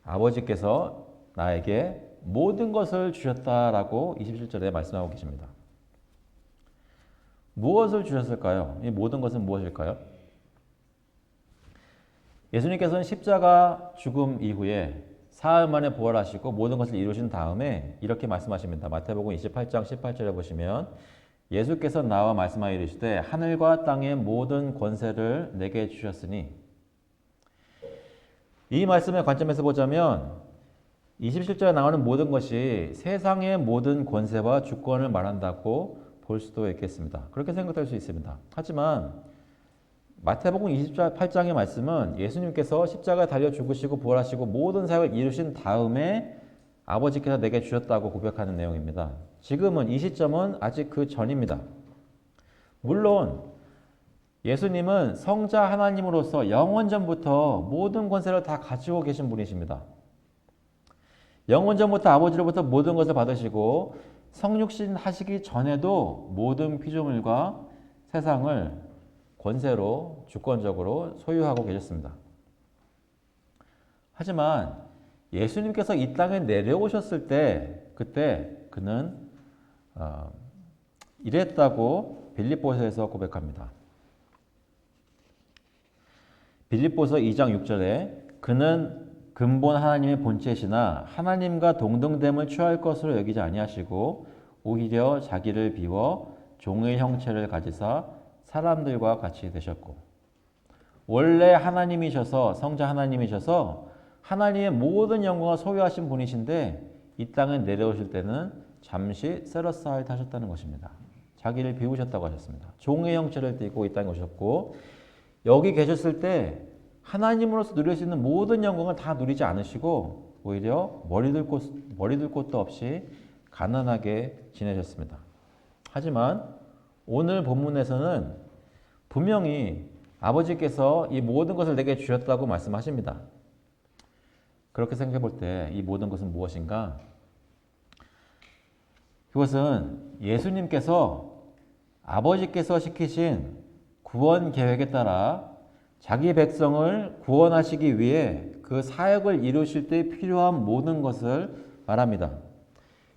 Speaker 1: 아버지께서 나에게 모든 것을 주셨다라고 27절에 말씀하고 계십니다. 무엇을 주셨을까요? 이 모든 것은 무엇일까요? 예수님께서는 십자가 죽음 이후에 사흘 만에 부활하시고 모든 것을 이루신 다음에 이렇게 말씀하십니다. 마태복음 28장 18절에 보시면 예수께서 나와 말씀하여 이르시되 하늘과 땅의 모든 권세를 내게 주셨으니 이 말씀의 관점에서 보자면 27절에 나오는 모든 것이 세상의 모든 권세와 주권을 말한다고 볼 수도 있겠습니다. 그렇게 생각할 수 있습니다. 하지만 마태복음 28장의 말씀은 예수님께서 십자가에 달려 죽으시고 부활하시고 모든 사역을 이루신 다음에 아버지께서 내게 주셨다고 고백하는 내용입니다. 지금은 이 시점은 아직 그 전입니다. 물론 예수님은 성자 하나님으로서 영원전부터 모든 권세를 다 가지고 계신 분이십니다. 영원전부터 아버지로부터 모든 것을 받으시고 성육신 하시기 전에도 모든 피조물과 세상을 권세로 주권적으로 소유하고 계셨습니다. 하지만 예수님께서 이 땅에 내려오셨을 때 그때 그는 이랬다고 빌립보서에서 고백합니다. 빌립보서 2장 6절에 그는 근본 하나님의 본체시나 하나님과 동등됨을 취할 것으로 여기지 아니하시고 오히려 자기를 비워 종의 형체를 가지사 사람들과 같이 되셨고 원래 하나님이셔서 성자 하나님이셔서 하나님의 모든 영광을 소유하신 분이신데 이 땅에 내려오실 때는 잠시 세러사이트 하셨다는 것입니다. 자기를 비우셨다고 하셨습니다. 종의 형체를 띠고 이 땅에 오셨고 여기 계셨을 때 하나님으로서 누릴 수 있는 모든 영광을 다 누리지 않으시고 오히려 머리 들 곳도 없이 가난하게 지내셨습니다. 하지만 오늘 본문에서는 분명히 아버지께서 이 모든 것을 내게 주셨다고 말씀하십니다. 그렇게 생각해 볼 때 이 모든 것은 무엇인가? 그것은 예수님께서 아버지께서 시키신 구원 계획에 따라 자기 백성을 구원하시기 위해 그 사역을 이루실 때 필요한 모든 것을 말합니다.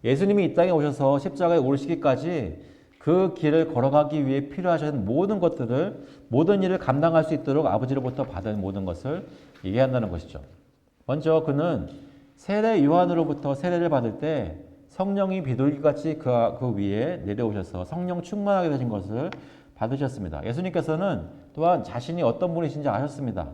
Speaker 1: 예수님이 이 땅에 오셔서 십자가에 오르시기까지 그 길을 걸어가기 위해 필요하신 모든 것들을 모든 일을 감당할 수 있도록 아버지로부터 받은 모든 것을 얘기한다는 것이죠. 먼저 그는 세례 요한으로부터 세례를 받을 때 성령이 비둘기같이 그 위에 내려오셔서 성령 충만하게 되신 것을 받으셨습니다. 예수님께서는 또한 자신이 어떤 분이신지 아셨습니다.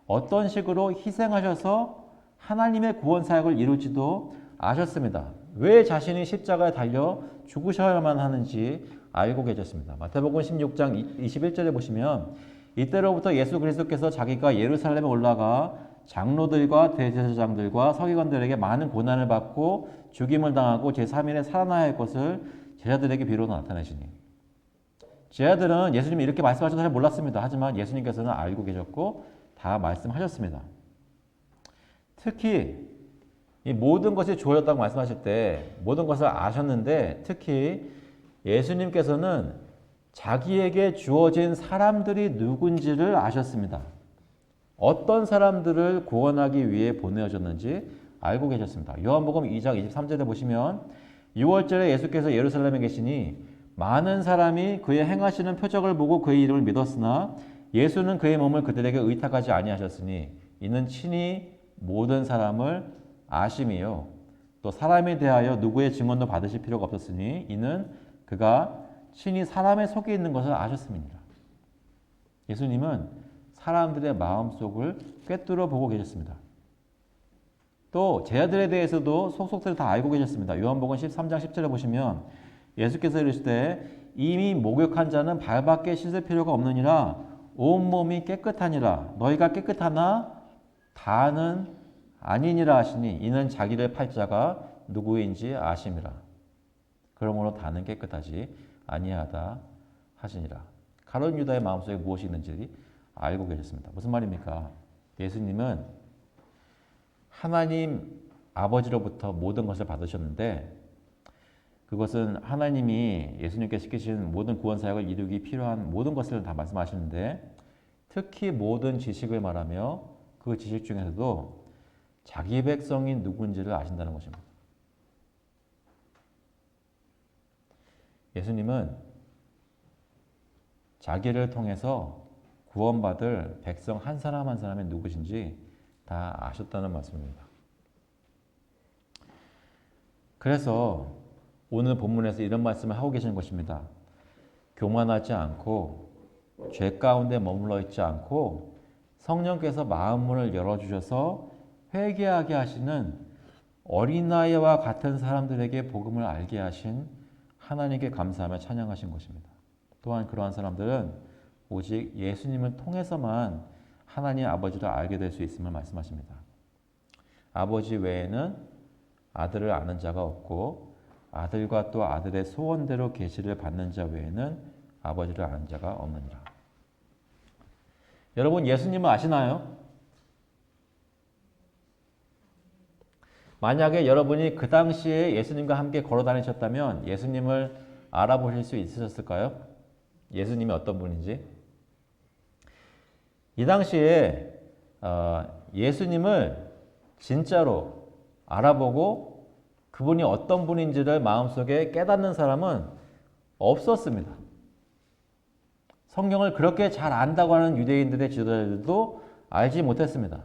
Speaker 1: 어떤 식으로 희생하셔서 하나님의 구원 사역을 이룰지도 아셨습니다. 왜 자신이 십자가에 달려 죽으셔야만 하는지 알고 계셨습니다. 마태복음 16장 21절에 보시면 이때로부터 예수 그리스도께서 자기가 예루살렘에 올라가 장로들과 대제사장들과 서기관들에게 많은 고난을 받고 죽임을 당하고 제3일에 살아나야 할 것을 제자들에게 비로소 나타내시니 제자들은 예수님이 이렇게 말씀하셔서 잘 몰랐습니다. 하지만 예수님께서는 알고 계셨고 다 말씀하셨습니다. 특히 이 모든 것이 주어졌다고 말씀하실 때 모든 것을 아셨는데 특히 예수님께서는 자기에게 주어진 사람들이 누군지를 아셨습니다. 어떤 사람들을 구원하기 위해 보내어졌는지 알고 계셨습니다. 요한복음 2장 23절에 보시면 6월절에 예수께서 예루살렘에 계시니 많은 사람이 그의 행하시는 표적을 보고 그의 이름을 믿었으나 예수는 그의 몸을 그들에게 의탁하지 아니하셨으니 이는 친히 모든 사람을 아심이요 또 사람에 대하여 누구의 증언도 받으실 필요가 없었으니 이는 그가 친히 사람의 속에 있는 것을 아셨습니다. 예수님은 사람들의 마음속을 꿰뚫어 보고 계셨습니다. 또 제자들에 대해서도 속속들이 다 알고 계셨습니다. 요한복음 13장 10절에 보시면 예수께서 이르시되 이미 목욕한 자는 발밖에 씻을 필요가 없느니라 온몸이 깨끗하니라 너희가 깨끗하나 다는 아니니라 하시니 이는 자기를 팔 자가 누구인지 아심이라. 그러므로 다는 깨끗하지 아니하다 하시니라. 가룟 유다의 마음속에 무엇이 있는지 알고 계셨습니다. 무슨 말입니까? 예수님은 하나님 아버지로부터 모든 것을 받으셨는데 그것은 하나님이 예수님께 시키신 모든 구원 사역을 이루기 필요한 모든 것을 다 말씀하시는데 특히 모든 지식을 말하며 그 지식 중에서도 자기 백성이 누군지를 아신다는 것입니다. 예수님은 자기를 통해서 구원받을 백성 한 사람 한 사람이 누구신지 다 아셨다는 말씀입니다. 그래서 오늘 본문에서 이런 말씀을 하고 계시는 것입니다. 교만하지 않고 죄 가운데 머물러 있지 않고 성령께서 마음문을 열어주셔서 회개하게 하시는 어린아이와 같은 사람들에게 복음을 알게 하신 하나님께 감사하며 찬양하신 것입니다. 또한 그러한 사람들은 오직 예수님을 통해서만 하나님 아버지를 알게 될 수 있음을 말씀하십니다. 아버지 외에는 아들을 아는 자가 없고 아들과 또 아들의 소원대로 계시를 받는 자 외에는 아버지를 아는 자가 없느니라. 여러분 예수님을 아시나요? 만약에 여러분이 그 당시에 예수님과 함께 걸어 다니셨다면 예수님을 알아보실 수 있으셨을까요? 예수님이 어떤 분인지? 이 당시에 예수님을 진짜로 알아보고 그분이 어떤 분인지를 마음속에 깨닫는 사람은 없었습니다. 성경을 그렇게 잘 안다고 하는 유대인들의 지도자들도 알지 못했습니다.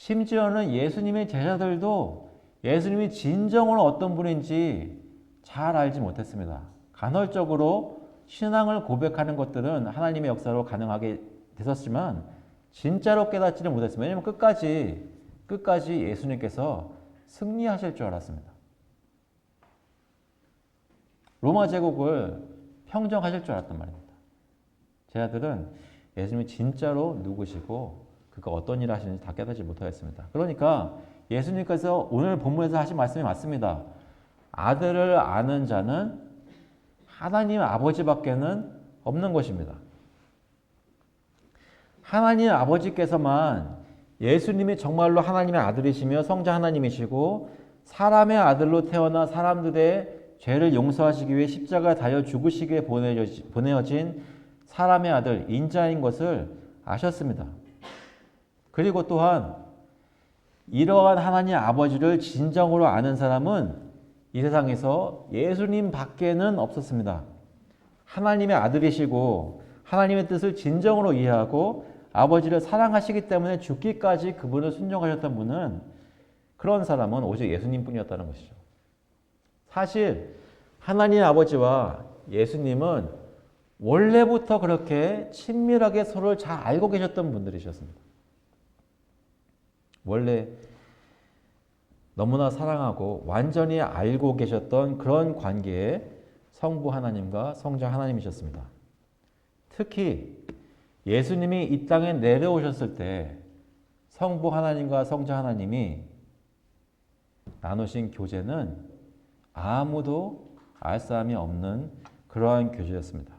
Speaker 1: 심지어는 예수님의 제자들도 예수님이 진정으로 어떤 분인지 잘 알지 못했습니다. 간헐적으로 신앙을 고백하는 것들은 하나님의 역사로 가능하게 됐었지만 진짜로 깨닫지는 못했습니다. 왜냐하면 끝까지 예수님께서 승리하실 줄 알았습니다. 로마 제국을 평정하실 줄 알았단 말입니다. 제자들은 예수님이 진짜로 누구시고 그가 어떤 일을 하시는지 다 깨닫지 못하였습니다. 그러니까 예수님께서 오늘 본문에서 하신 말씀이 맞습니다. 아들을 아는 자는 하나님 아버지밖에는 없는 것입니다. 하나님 아버지께서만 예수님이 정말로 하나님의 아들이시며 성자 하나님이시고 사람의 아들로 태어나 사람들의 죄를 용서하시기 위해 십자가에 달려 죽으시기에 보내어진 사람의 아들 인자인 것을 아셨습니다. 그리고 또한 이러한 하나님 아버지를 진정으로 아는 사람은 이 세상에서 예수님 밖에는 없었습니다. 하나님의 아들이시고 하나님의 뜻을 진정으로 이해하고 아버지를 사랑하시기 때문에 죽기까지 그분을 순종하셨던 분은 그런 사람은 오직 예수님뿐이었다는 것이죠. 사실 하나님 아버지와 예수님은 원래부터 그렇게 친밀하게 서로를 잘 알고 계셨던 분들이셨습니다. 원래 너무나 사랑하고 완전히 알고 계셨던 그런 관계의 성부 하나님과 성자 하나님이셨습니다. 특히 예수님이 이 땅에 내려오셨을 때 성부 하나님과 성자 하나님이 나누신 교제는 아무도 알 사람이 없는 그러한 교제였습니다.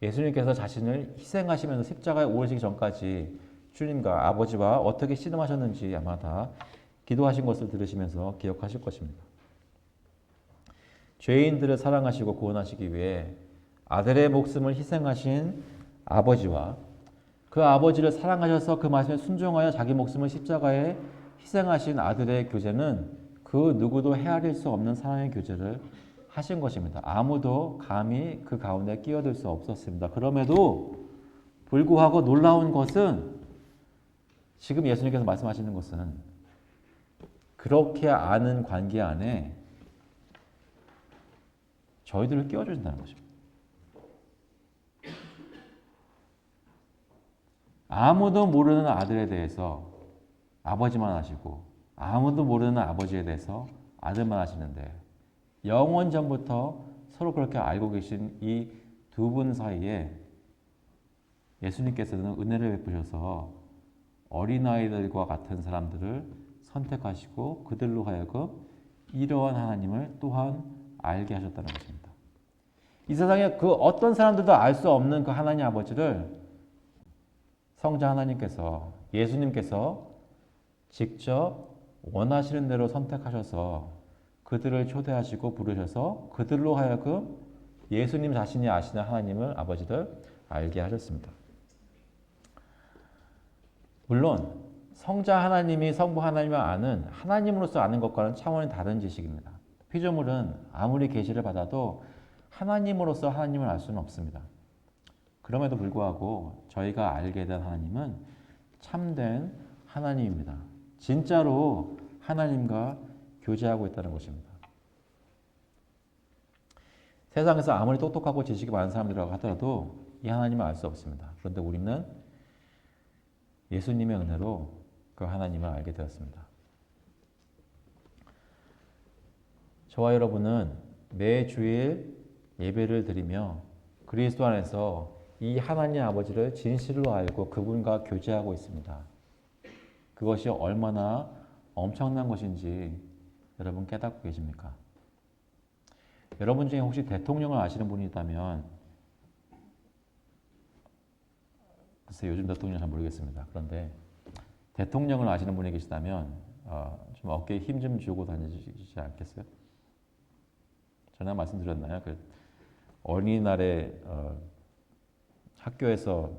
Speaker 1: 예수님께서 자신을 희생하시면서 십자가에 오르시기 전까지 주님과 아버지와 어떻게 씨름하셨는지 아마 다 기도하신 것을 들으시면서 기억하실 것입니다. 죄인들을 사랑하시고 구원하시기 위해 아들의 목숨을 희생하신 아버지와 그 아버지를 사랑하셔서 그 말씀에 순종하여 자기 목숨을 십자가에 희생하신 아들의 교제는 그 누구도 헤아릴 수 없는 사랑의 교제를 하신 것입니다. 아무도 감히 그 가운데 끼어들 수 없었습니다. 그럼에도 불구하고 놀라운 것은 지금 예수님께서 말씀하시는 것은 그렇게 아는 관계 안에 저희들을 끼워주신다는 것입니다. 아무도 모르는 아들에 대해서 아버지만 아시고 아무도 모르는 아버지에 대해서 아들만 아시는데 영원 전부터 서로 그렇게 알고 계신 이 두 분 사이에 예수님께서는 은혜를 베푸셔서 어린아이들과 같은 사람들을 선택하시고 그들로 하여금 이러한 하나님을 또한 알게 하셨다는 것입니다. 이 세상에 그 어떤 사람들도 알 수 없는 그 하나님 아버지를 성자 하나님께서 예수님께서 직접 원하시는 대로 선택하셔서 그들을 초대하시고 부르셔서 그들로 하여금 예수님 자신이 아시는 하나님을 아버지를 알게 하셨습니다. 물론 성자 하나님이 성부 하나님을 아는 하나님으로서 아는 것과는 차원이 다른 지식입니다. 피조물은 아무리 계시를 받아도 하나님으로서 하나님을 알 수는 없습니다. 그럼에도 불구하고 저희가 알게 된 하나님은 참된 하나님입니다. 진짜로 하나님과 교제하고 있다는 것입니다. 세상에서 아무리 똑똑하고 지식이 많은 사람들이라고 하더라도 이 하나님을 알 수 없습니다. 그런데 우리는 예수님의 은혜로 그 하나님을 알게 되었습니다. 저와 여러분은 매 주일 예배를 드리며 그리스도 안에서 이 하나님 아버지를 진실로 알고 그분과 교제하고 있습니다. 그것이 얼마나 엄청난 것인지 여러분 깨닫고 계십니까? 여러분 중에 혹시 대통령을 아시는 분이 있다면 글쎄 요즘 대통령 잘 모르겠습니다. 그런데 대통령을 아시는 분이 계시다면 좀 어깨에 힘 좀 주고 다니시지 않겠어요? 전에 말씀드렸나요? 그 어린이날에 학교에서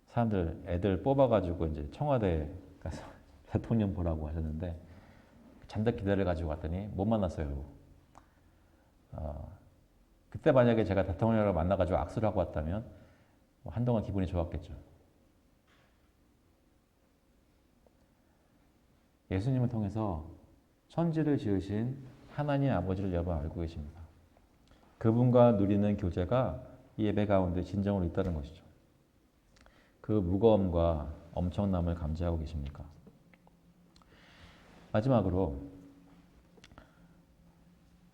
Speaker 1: 사람들 애들 뽑아가지고 이제 청와대 가서 대통령 보라고 하셨는데 잔뜩 기다려가지고 갔더니 못 만났어요. 그때 만약에 제가 대통령을 만나가지고 악수를 하고 왔다면 한동안 기분이 좋았겠죠. 예수님을 통해서 천지를 지으신 하나님 아버지를 여러분 알고 계십니다. 그분과 누리는 교제가 이 예배 가운데 진정으로 있다는 것이죠. 그 무거움과 엄청남을 감지하고 계십니까? 마지막으로,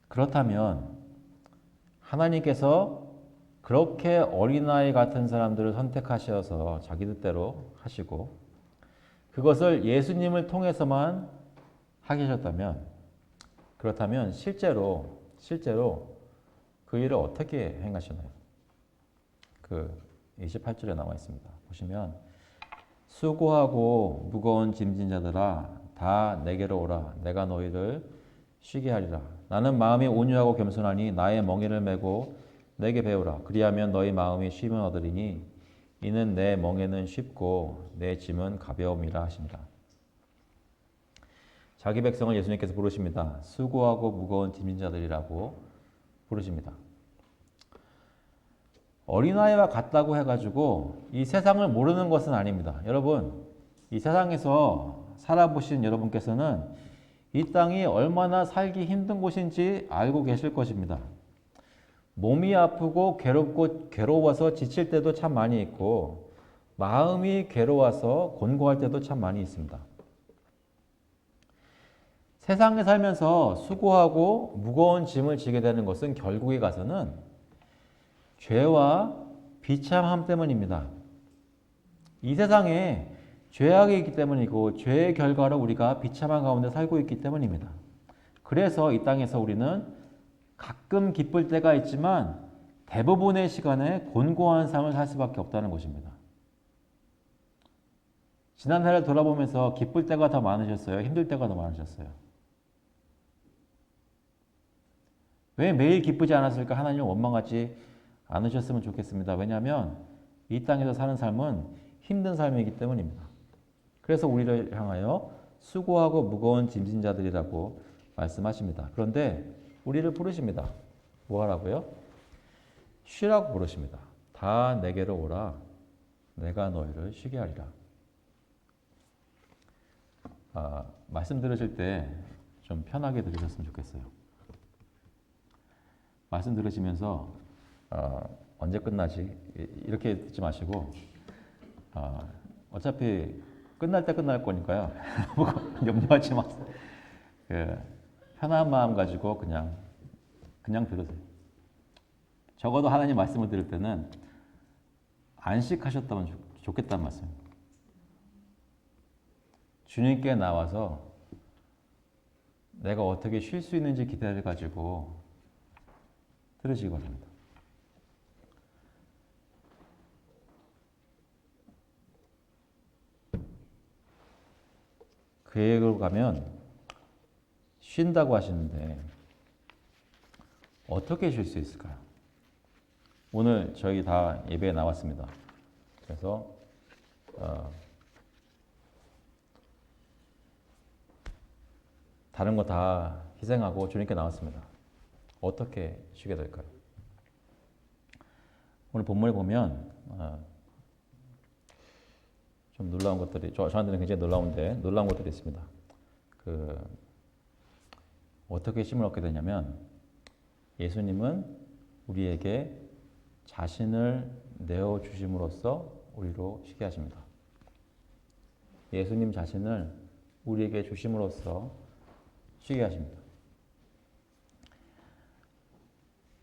Speaker 1: 그렇다면 하나님께서 그렇게 어린아이 같은 사람들을 선택하셔서 자기 뜻대로 하시고 그것을 예수님을 통해서만 하게 하셨다면, 그렇다면 실제로 그 일을 어떻게 행하시나요? 그 28절에 나와 있습니다. 보시면 수고하고 무거운 짐진 자들아 다 내게로 오라. 내가 너희를 쉬게 하리라. 나는 마음이 온유하고 겸손하니 나의 멍에를 메고 내게 배우라. 그리하면 너희 마음이 쉼을 얻으리니 이는 내 멍에는 쉽고 내 짐은 가벼움이라 하시니라. 자기 백성을 예수님께서 부르십니다. 수고하고 무거운 짐진 자들이라고 부르십니다. 어린아이와 같다고 해가지고 이 세상을 모르는 것은 아닙니다. 여러분, 이 세상에서 살아보신 여러분께서는 이 땅이 얼마나 살기 힘든 곳인지 알고 계실 것입니다. 몸이 아프고 괴로워서 지칠 때도 참 많이 있고 마음이 괴로워서 곤고할 때도 참 많이 있습니다. 세상에 살면서 수고하고 무거운 짐을 지게 되는 것은 결국에 가서는 죄와 비참함 때문입니다. 이 세상에 죄악이 있기 때문이고 죄의 결과로 우리가 비참한 가운데 살고 있기 때문입니다. 그래서 이 땅에서 우리는 가끔 기쁠 때가 있지만 대부분의 시간에 곤고한 삶을 살 수밖에 없다는 것입니다. 지난 해를 돌아보면서 기쁠 때가 더 많으셨어요? 힘들 때가 더 많으셨어요? 왜 매일 기쁘지 않았을까? 하나님을 원망하지 않으셨으면 좋겠습니다. 왜냐하면 이 땅에서 사는 삶은 힘든 삶이기 때문입니다. 그래서 우리를 향하여 수고하고 무거운 짐진 자들이라고 말씀하십니다. 그런데 우리를 부르십니다. 뭐 하라고요? 쉬라고 부르십니다. 다 내게로 오라. 내가 너희를 쉬게 하리라. 말씀 들으실 때 좀 편하게 들으셨으면 좋겠어요. 말씀 들으시면서 언제 끝나지? 이렇게 듣지 마시고 어차피 끝날 때 끝날 거니까요. 염려하지 마세요. 편한 마음 가지고 그냥 들으세요. 적어도 하나님 말씀을 들을 때는 안식하셨다면 좋겠다는 말씀입니다. 주님께 나와서 내가 어떻게 쉴 수 있는지 기대를 가지고 들으시기 바랍니다. 계획으로 가면 쉰다고 하시는데 어떻게 쉴 수 있을까요? 오늘 저희 다 예배에 나왔습니다. 그래서 다른 거 다 희생하고 주님께 나왔습니다. 어떻게 쉬게 될까요? 오늘 본문에 보면 좀 놀라운 것들이 저한테는 굉장히 놀라운 것들이 있습니다. 어떻게 쉼을 얻게 되냐면 예수님은 우리에게 자신을 내어 주심으로써 우리로 쉬게 하십니다. 예수님 자신을 우리에게 주심으로써 쉬게 하십니다.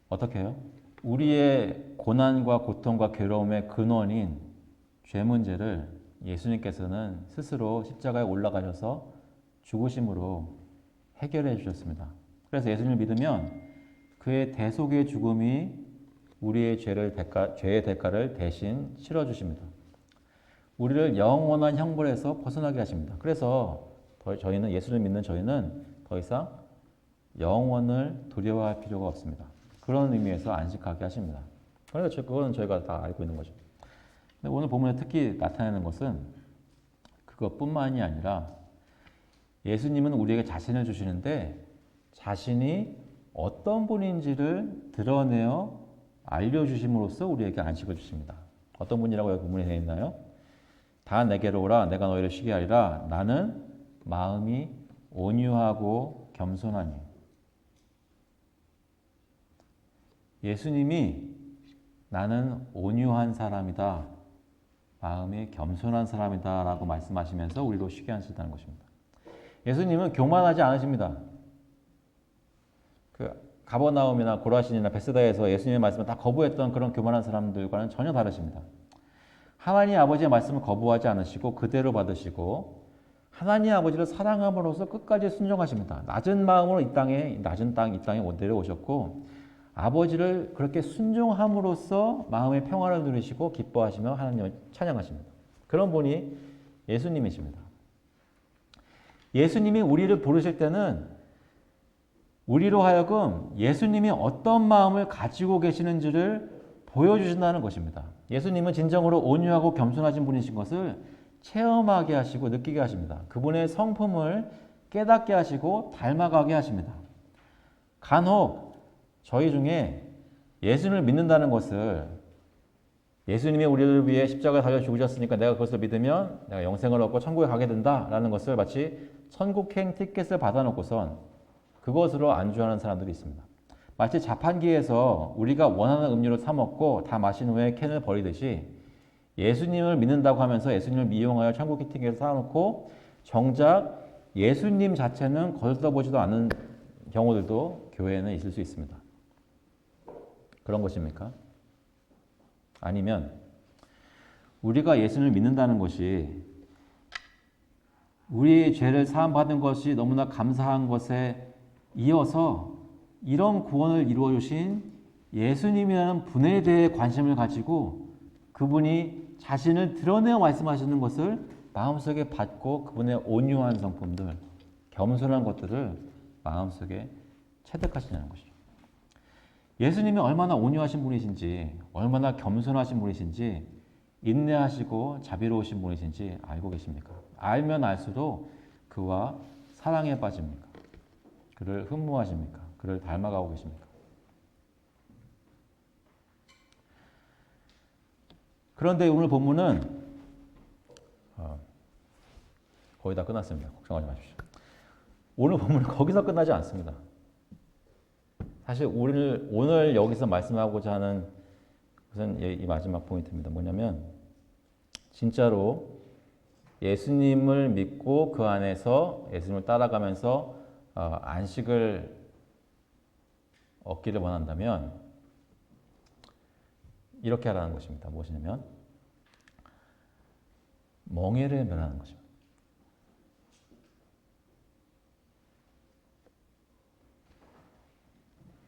Speaker 1: 어떻게 해요? 우리의 고난과 고통과 괴로움의 근원인 죄 문제를 예수님께서는 스스로 십자가에 올라가셔서 죽으심으로 해결해 주셨습니다. 그래서 예수님을 믿으면 그의 대속의 죽음이 우리의 죄의 대가를 대신 치러 주십니다. 우리를 영원한 형벌에서 벗어나게 하십니다. 그래서 저희는 예수를 믿는 저희는 더 이상 영원을 두려워할 필요가 없습니다. 그런 의미에서 안식하게 하십니다. 그러니까 그거는 저희가 다 알고 있는 거죠. 근데 오늘 본문에 특히 나타내는 것은 그것뿐만이 아니라 예수님은 우리에게 자신을 주시는데 자신이 어떤 분인지를 드러내어 알려주심으로써 우리에게 안식을 주십니다. 어떤 분이라고 여기 본문에 되어 있나요? 다 내게로 오라. 내가 너희를 쉬게 하리라. 나는 마음이 온유하고 겸손하니. 예수님이 나는 온유한 사람이다, 마음이 겸손한 사람이다 라고 말씀하시면서 우리로 쉬게 하신다는 것입니다. 예수님은 교만하지 않으십니다. 가버나움이나 고라신이나 베스다에서 예수님의 말씀을 다 거부했던 그런 교만한 사람들과는 전혀 다르십니다. 하나님 아버지의 말씀을 거부하지 않으시고 그대로 받으시고 하나님 아버지를 사랑함으로써 끝까지 순종하십니다. 낮은 마음으로 이 땅에 내려오셨고 아버지를 그렇게 순종함으로써 마음의 평화를 누리시고 기뻐하시며 하나님을 찬양하십니다. 그런 분이 예수님이십니다. 예수님이 우리를 부르실 때는 우리로 하여금 예수님이 어떤 마음을 가지고 계시는지를 보여주신다는 것입니다. 예수님은 진정으로 온유하고 겸손하신 분이신 것을 체험하게 하시고 느끼게 하십니다. 그분의 성품을 깨닫게 하시고 닮아가게 하십니다. 간혹 저희 중에 예수님을 믿는다는 것을 예수님이 우리를 위해 십자가에 달려 죽으셨으니까 내가 그것을 믿으면 내가 영생을 얻고 천국에 가게 된다라는 것을 마치 천국행 티켓을 받아놓고선 그것으로 안주하는 사람들이 있습니다. 마치 자판기에서 우리가 원하는 음료를 사 먹고 다 마신 후에 캔을 버리듯이 예수님을 믿는다고 하면서 예수님을 이용하여 천국 티켓을 사놓고 정작 예수님 자체는 거들떠보지도 않는 경우들도 교회에는 있을 수 있습니다. 그런 것입니까? 아니면 우리가 예수님을 믿는다는 것이 우리의 죄를 사함받은 것이 너무나 감사한 것에 이어서 이런 구원을 이루어 주신 예수님이라는 분에 대해 관심을 가지고 그분이 자신을 드러내어 말씀하시는 것을 마음속에 받고 그분의 온유한 성품들, 겸손한 것들을 마음속에 체득하시냐는 것이죠. 예수님이 얼마나 온유하신 분이신지, 얼마나 겸손하신 분이신지, 인내하시고 자비로우신 분이신지 알고 계십니까? 알면 알수록 그와 사랑에 빠집니까? 그를 흠모하십니까? 그를 닮아가고 계십니까? 그런데 오늘 본문은 거의 다 끝났습니다. 걱정하지 마십시오. 오늘 본문은 거기서 끝나지 않습니다. 사실 오늘 여기서 말씀하고자 하는 것은 이 마지막 포인트입니다. 뭐냐면 진짜로 예수님을 믿고 그 안에서 예수님을 따라가면서 안식을 얻기를 원한다면 이렇게 하라는 것입니다. 무엇이냐면 멍에를 멸하는 것입니다.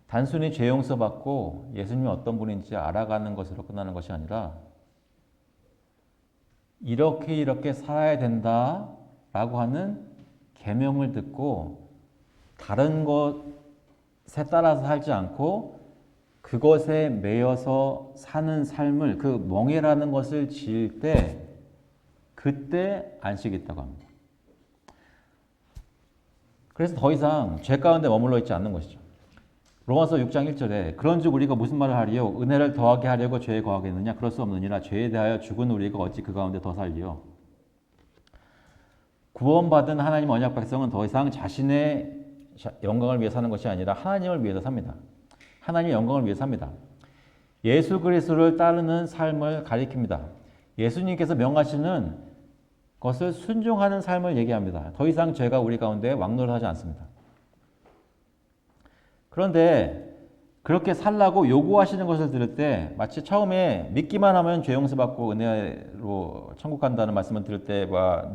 Speaker 1: 단순히 죄 용서받고 예수님이 어떤 분인지 알아가는 것으로 끝나는 것이 아니라 이렇게 살아야 된다라고 하는 계명을 듣고 다른 것에 따라서 살지 않고 그것에 매여서 사는 삶을 그 멍에라는 것을 지을 때 그때 안식이 있다고 합니다. 그래서 더 이상 죄 가운데 머물러 있지 않는 것이죠. 로마서 6장 1절에 그런즉 우리가 무슨 말을 하리요? 은혜를 더하게 하려고 죄에 거하겠느냐? 그럴 수 없느니라. 죄에 대하여 죽은 우리가 어찌 그 가운데 더 살리요? 구원받은 하나님 언약 백성은 더 이상 자신의 영광을 위해 사는 것이 아니라 하나님을 위해서 삽니다. 하나님의 영광을 위해 삽니다. 예수 그리스도를 따르는 삶을 가리킵니다. 예수님께서 명하시는 것을 순종하는 삶을 얘기합니다. 더 이상 죄가 우리 가운데 왕노릇하지 않습니다. 그런데 그렇게 살라고 요구하시는 것을 들을 때 마치 처음에 믿기만 하면 죄 용서받고 은혜로 천국 간다는 말씀을 들을 때와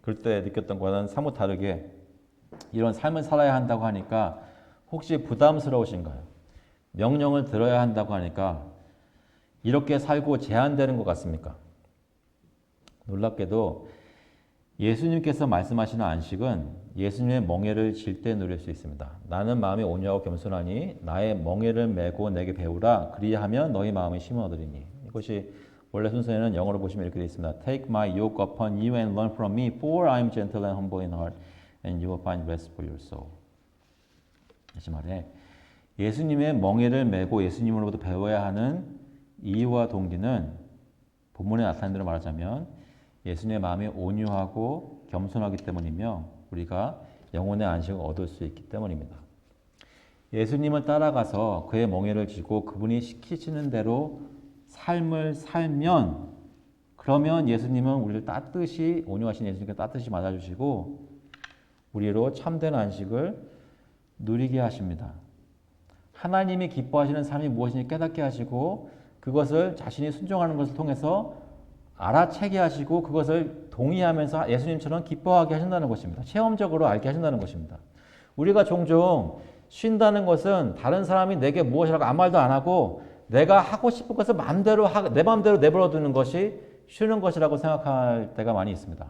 Speaker 1: 그때 느꼈던 거는 사뭇 다르게 이런 삶을 살아야 한다고 하니까 혹시 부담스러우신가요? 명령을 들어야 한다고 하니까 이렇게 살고 제한되는 것 같습니까? 놀랍게도 예수님께서 말씀하시는 안식은 예수님의 멍에를 질 때 누릴 수 있습니다. 나는 마음이 온유하고 겸손하니 나의 멍에를 메고 내게 배우라. 그리하면 너희 마음이 쉼을 얻으리니. 이것이 원래 순서에는 영어로 보시면 이렇게 되어 있습니다. Take my yoke upon you and learn from me, for I am gentle and humble in heart, and you will find rest for your soul. 다시 말해 예수님의 멍에를 메고 예수님으로부터 배워야 하는 이유와 동기는 본문에 나타난 대로 말하자면 예수님의 마음이 온유하고 겸손하기 때문이며 우리가 영혼의 안식을 얻을 수 있기 때문입니다. 예수님을 따라가서 그의 멍에를 쥐고 그분이 시키시는 대로 삶을 살면 그러면 예수님은 우리를 따뜻이 온유하신 예수님께 따뜻이 맞아주시고 우리로 참된 안식을 누리게 하십니다. 하나님이 기뻐하시는 삶이 무엇인지 깨닫게 하시고 그것을 자신이 순종하는 것을 통해서 알아채게 하시고 그것을 동의하면서 예수님처럼 기뻐하게 하신다는 것입니다. 체험적으로 알게 하신다는 것입니다. 우리가 종종 쉰다는 것은 다른 사람이 내게 무엇이라고 아무 말도 안 하고 내가 하고 싶은 것을 내 마음대로 내버려 두는 것이 쉬는 것이라고 생각할 때가 많이 있습니다.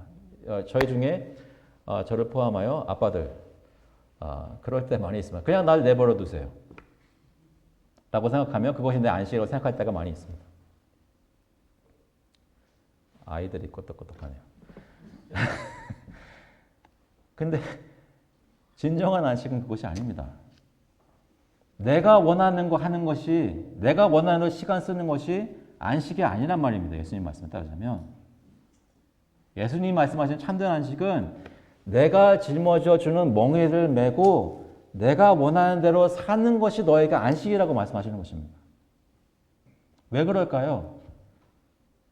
Speaker 1: 저희 중에 저를 포함하여 아빠들 그럴 때 많이 있습니다. 그냥 날 내버려 두세요 라고 생각하면 그것이 내 안식이라고 생각할 때가 많이 있습니다. 아이들이 끄떡끄떡하네요. 근데 진정한 안식은 그것이 아닙니다. 내가 원하는 거 하는 것이 내가 원하는 대로 시간 쓰는 것이 안식이 아니란 말입니다. 예수님 말씀을 따르자면 예수님 말씀하신 참된 안식은 내가 짊어져 주는 멍에를 메고 내가 원하는 대로 사는 것이 너에게 안식이라고 말씀하시는 것입니다. 왜 그럴까요?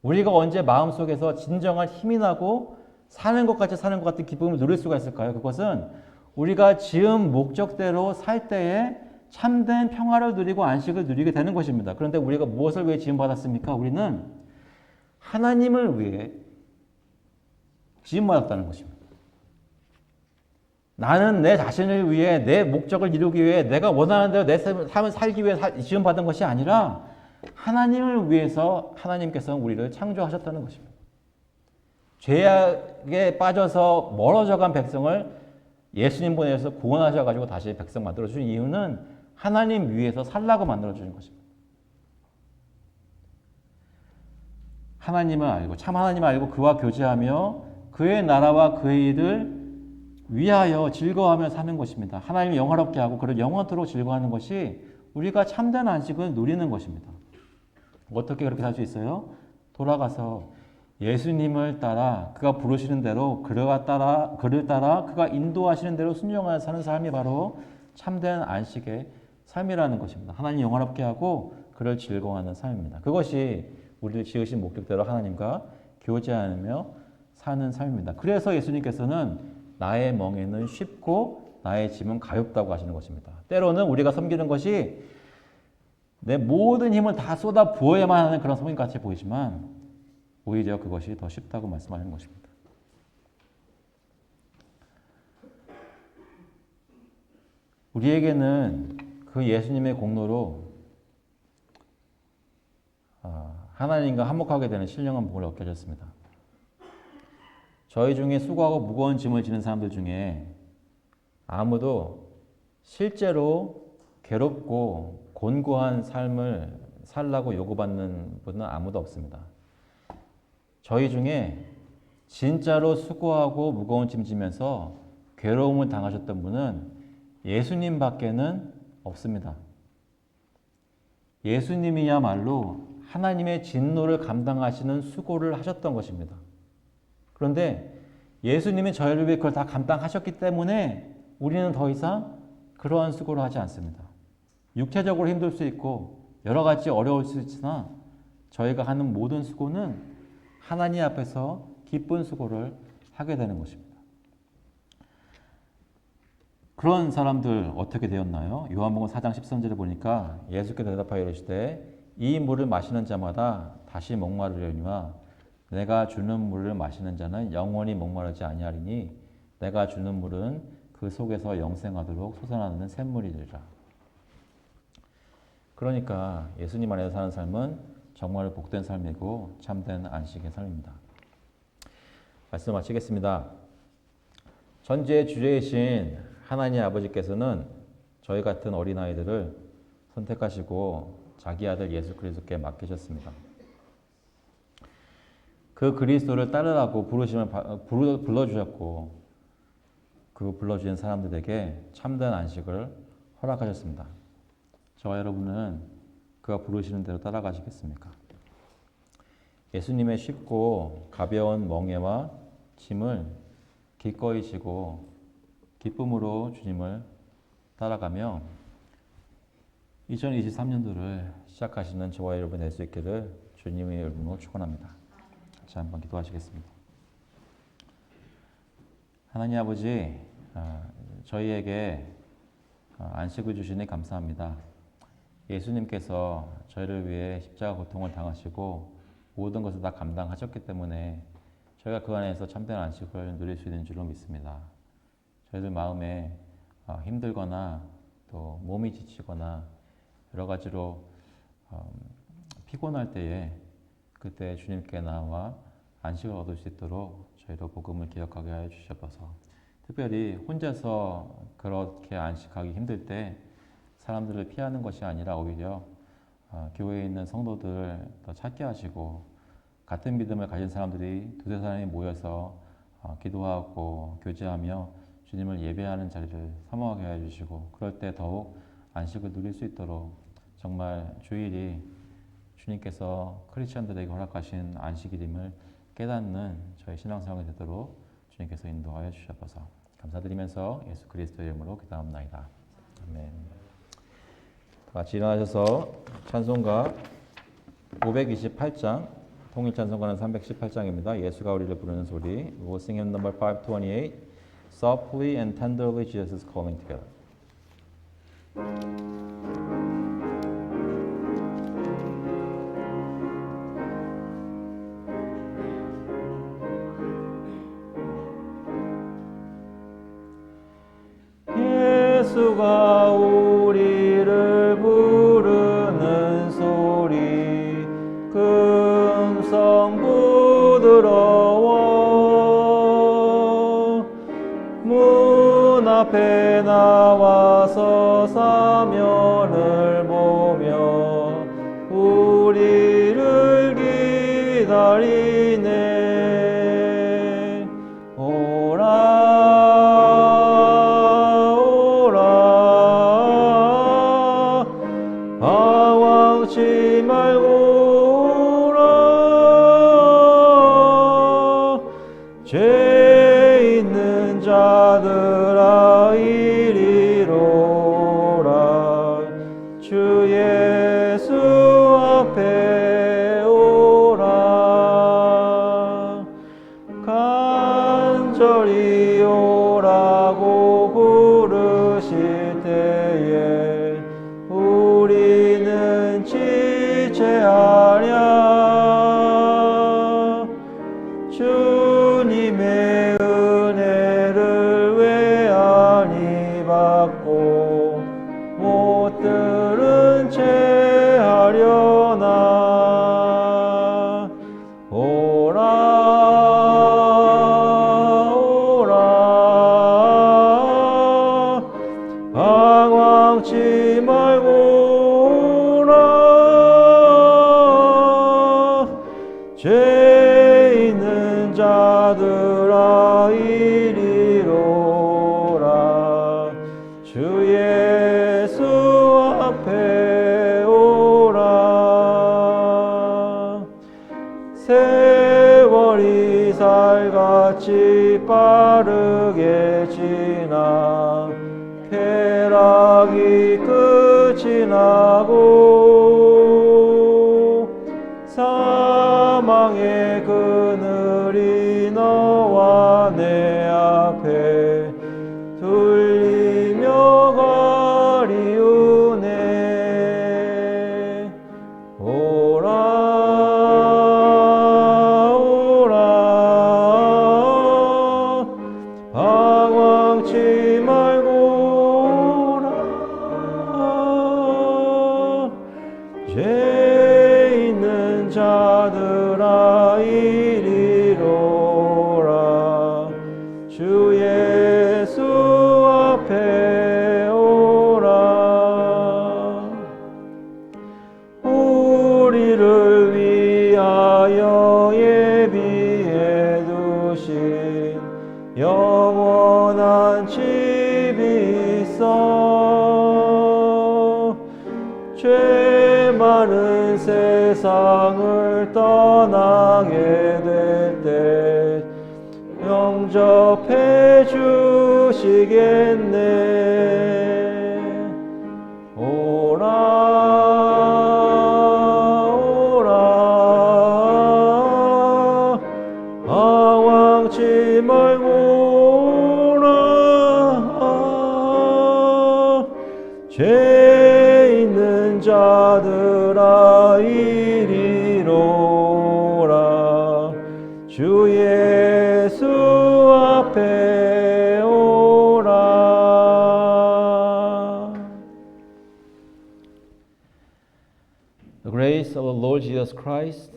Speaker 1: 우리가 언제 마음속에서 진정한 힘이 나고 사는 것 같이 사는 것 같은 기쁨을 누릴 수가 있을까요? 그것은 우리가 지은 목적대로 살 때에 참된 평화를 누리고 안식을 누리게 되는 것입니다. 그런데 우리가 무엇을 위해 지음받았습니까? 우리는 하나님을 위해 지음받았다는 것입니다. 나는 내 자신을 위해 내 목적을 이루기 위해 내가 원하는 대로 내 삶을 살기 위해 지음받은 것이 아니라 하나님을 위해서 하나님께서 우리를 창조하셨다는 것입니다. 죄악에 빠져서 멀어져간 백성을 예수님 보내서 구원하셔가지고 다시 백성 만들어주신 이유는 하나님 위해서 살라고 만들어주신 것입니다. 하나님을 알고 참 하나님을 알고 그와 교제하며 그의 나라와 그의 일을 위하여 즐거워하며 사는 것입니다. 하나님을 영화롭게 하고 그를 영원토록 즐거워하는 것이 우리가 참된 안식을 누리는 것입니다. 어떻게 그렇게 살 수 있어요? 돌아가서 예수님을 따라 그가 부르시는 대로 그를 따라 그가 인도하시는 대로 순종하여 사는 삶이 바로 참된 안식의 삶이라는 것입니다. 하나님 영화롭게 하고 그를 즐거워하는 삶입니다. 그것이 우리를 지으신 목적대로 하나님과 교제하며 사는 삶입니다. 그래서 예수님께서는 나의 멍에는 쉽고 나의 짐은 가볍다고 하시는 것입니다. 때로는 우리가 섬기는 것이 내 모든 힘을 다 쏟아 부어야만 하는 그런 섬김같이 보이지만 오히려 그것이 더 쉽다고 말씀하시는 것입니다. 우리에게는 그 예수님의 공로로 하나님과 한몫하게 되는 신령한 복을 얻게 하셨습니다. 저희 중에 수고하고 무거운 짐을 지는 사람들 중에 아무도 실제로 괴롭고 곤고한 삶을 살라고 요구받는 분은 아무도 없습니다. 저희 중에 진짜로 수고하고 무거운 짐 지면서 괴로움을 당하셨던 분은 예수님 밖에는 없습니다. 예수님이야말로 하나님의 진노를 감당하시는 수고를 하셨던 것입니다. 그런데 예수님이 저희를 위해 그걸 다 감당하셨기 때문에 우리는 더 이상 그러한 수고를 하지 않습니다. 육체적으로 힘들 수 있고 여러 가지 어려울 수 있으나 저희가 하는 모든 수고는 하나님 앞에서 기쁜 수고를 하게 되는 것입니다. 그런 사람들 어떻게 되었나요? 요한복음 4장 13절에 보니까 예수께서 대답하여 이르시되 이 물을 마시는 자마다 다시 목마르려니와 내가 주는 물을 마시는 자는 영원히 목마르지 아니하리니 내가 주는 물은 그 속에서 영생하도록 솟아나는 샘물이리라. 그러니까 예수님 안에서 사는 삶은 정말 복된 삶이고 참된 안식의 삶입니다. 말씀 마치겠습니다. 전지의 주제이신 하나님 아버지께서는 저희 같은 어린아이들을 선택하시고 자기 아들 예수 그리스도께 맡기셨습니다. 그 그리스도를 따르라고 불러주셨고 그 불러주신 사람들에게 참된 안식을 허락하셨습니다. 저와 여러분은 그가 부르시는 대로 따라가시겠습니까? 예수님의 쉽고 가벼운 멍에와 짐을 기꺼이 지고 기쁨으로 주님을 따라가며 2023년도를 시작하시는 저와 여러분 될 수 있기를 주님의 이름으로 축원합니다. 같이 한번 기도하시겠습니다. 하나님 아버지, 저희에게 안식을 주시니 감사합니다. 예수님께서 저희를 위해 십자가 고통을 당하시고 모든 것을 다 감당하셨기 때문에 저희가 그 안에서 참된 안식을 누릴 수 있는 줄로 믿습니다. 저희들 마음에 힘들거나 또 몸이 지치거나 여러 가지로 피곤할 때에 그때 주님께 나와 안식을 얻을 수 있도록 저희도 복음을 기억하게 하여 주시옵소서. 특별히 혼자서 그렇게 안식하기 힘들 때 사람들을 피하는 것이 아니라 오히려 교회에 있는 성도들을 더 찾게 하시고 같은 믿음을 가진 사람들이 두세 사람이 모여서 기도하고 교제하며 주님을 예배하는 자리를 사모하게 해주시고 그럴 때 더욱 안식을 누릴 수 있도록 정말 주일이 주님께서 크리스천들에게 허락하신 안식일임을 깨닫는 저희 신앙생활이 되도록 주님께서 인도하여 주셔서 감사드리면서 예수 그리스도의 이름으로 기도합나이다. 아멘. 같이 일어나셔서 찬송가 528장, 통일 찬송가는 318장입니다. 예수가 우리를 부르는 소리. We will sing hymn number 528. Softly and tenderly Jesus is calling together. 예수가 우리를 부르는 소리 금성 부드러워 문 앞에 나와서 사면을 보며 우리를 기다리네. 오라 방황치 말고 오라. 죄 있는 자들아 이리로라. 주 예수 앞에 오라. 간절히 오라고 부르실 때에 우리는 지체하랴. 주님의 은혜를 왜 아니 받고 못 들은 채 하려나. 오라 오라 방황치 말고 오라. 죄 있는 자들아 이리로라. 주 예수 앞에 오라. 세월이 살같이 빠르게 지나 쾌락이 끝이 나고 사망의 그늘이 너와 내 앞에 둘리며 가리우네. 오라 오라 방황치 말고 오라. 죄 있는 자들아 이리로라. 주 예수 앞에 오라. 우리를 위하여 예비해 두신 영원한 집이 있어. 죄 많은 세상을 떠나게 될 때 영접해 주시겠네. 오라 오라 방황치 말고 오라. 죄 있는 자들아 이리로라. 주 예수 앞에 오라. The grace of the Lord Jesus Christ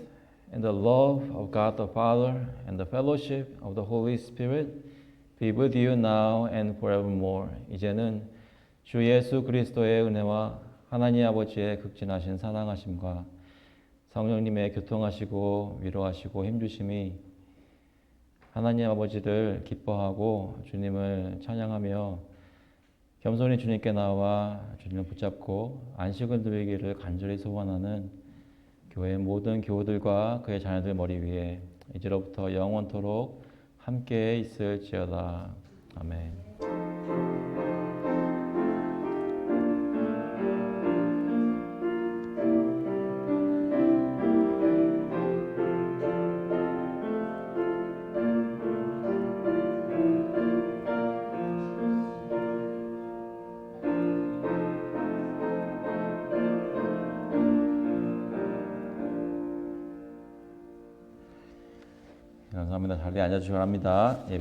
Speaker 1: and the love of God the Father and the fellowship of the Holy Spirit be with you now and forevermore. 이제는 주 예수 그리스도의 은혜와 하나님 아버지의 극진하신 사랑하심과 성령님의 교통하시고 위로하시고 힘주심이 하나님 아버지를 기뻐하고 주님을 찬양하며 겸손히 주님께 나와 주님을 붙잡고 안식을 누리기를 간절히 소원하는 교회의 모든 교우들과 그의 자녀들 머리 위에 이제로부터 영원토록 함께 있을지어다. 아멘. 감사합니다. 자리에 앉아주시기 바랍니다. 예배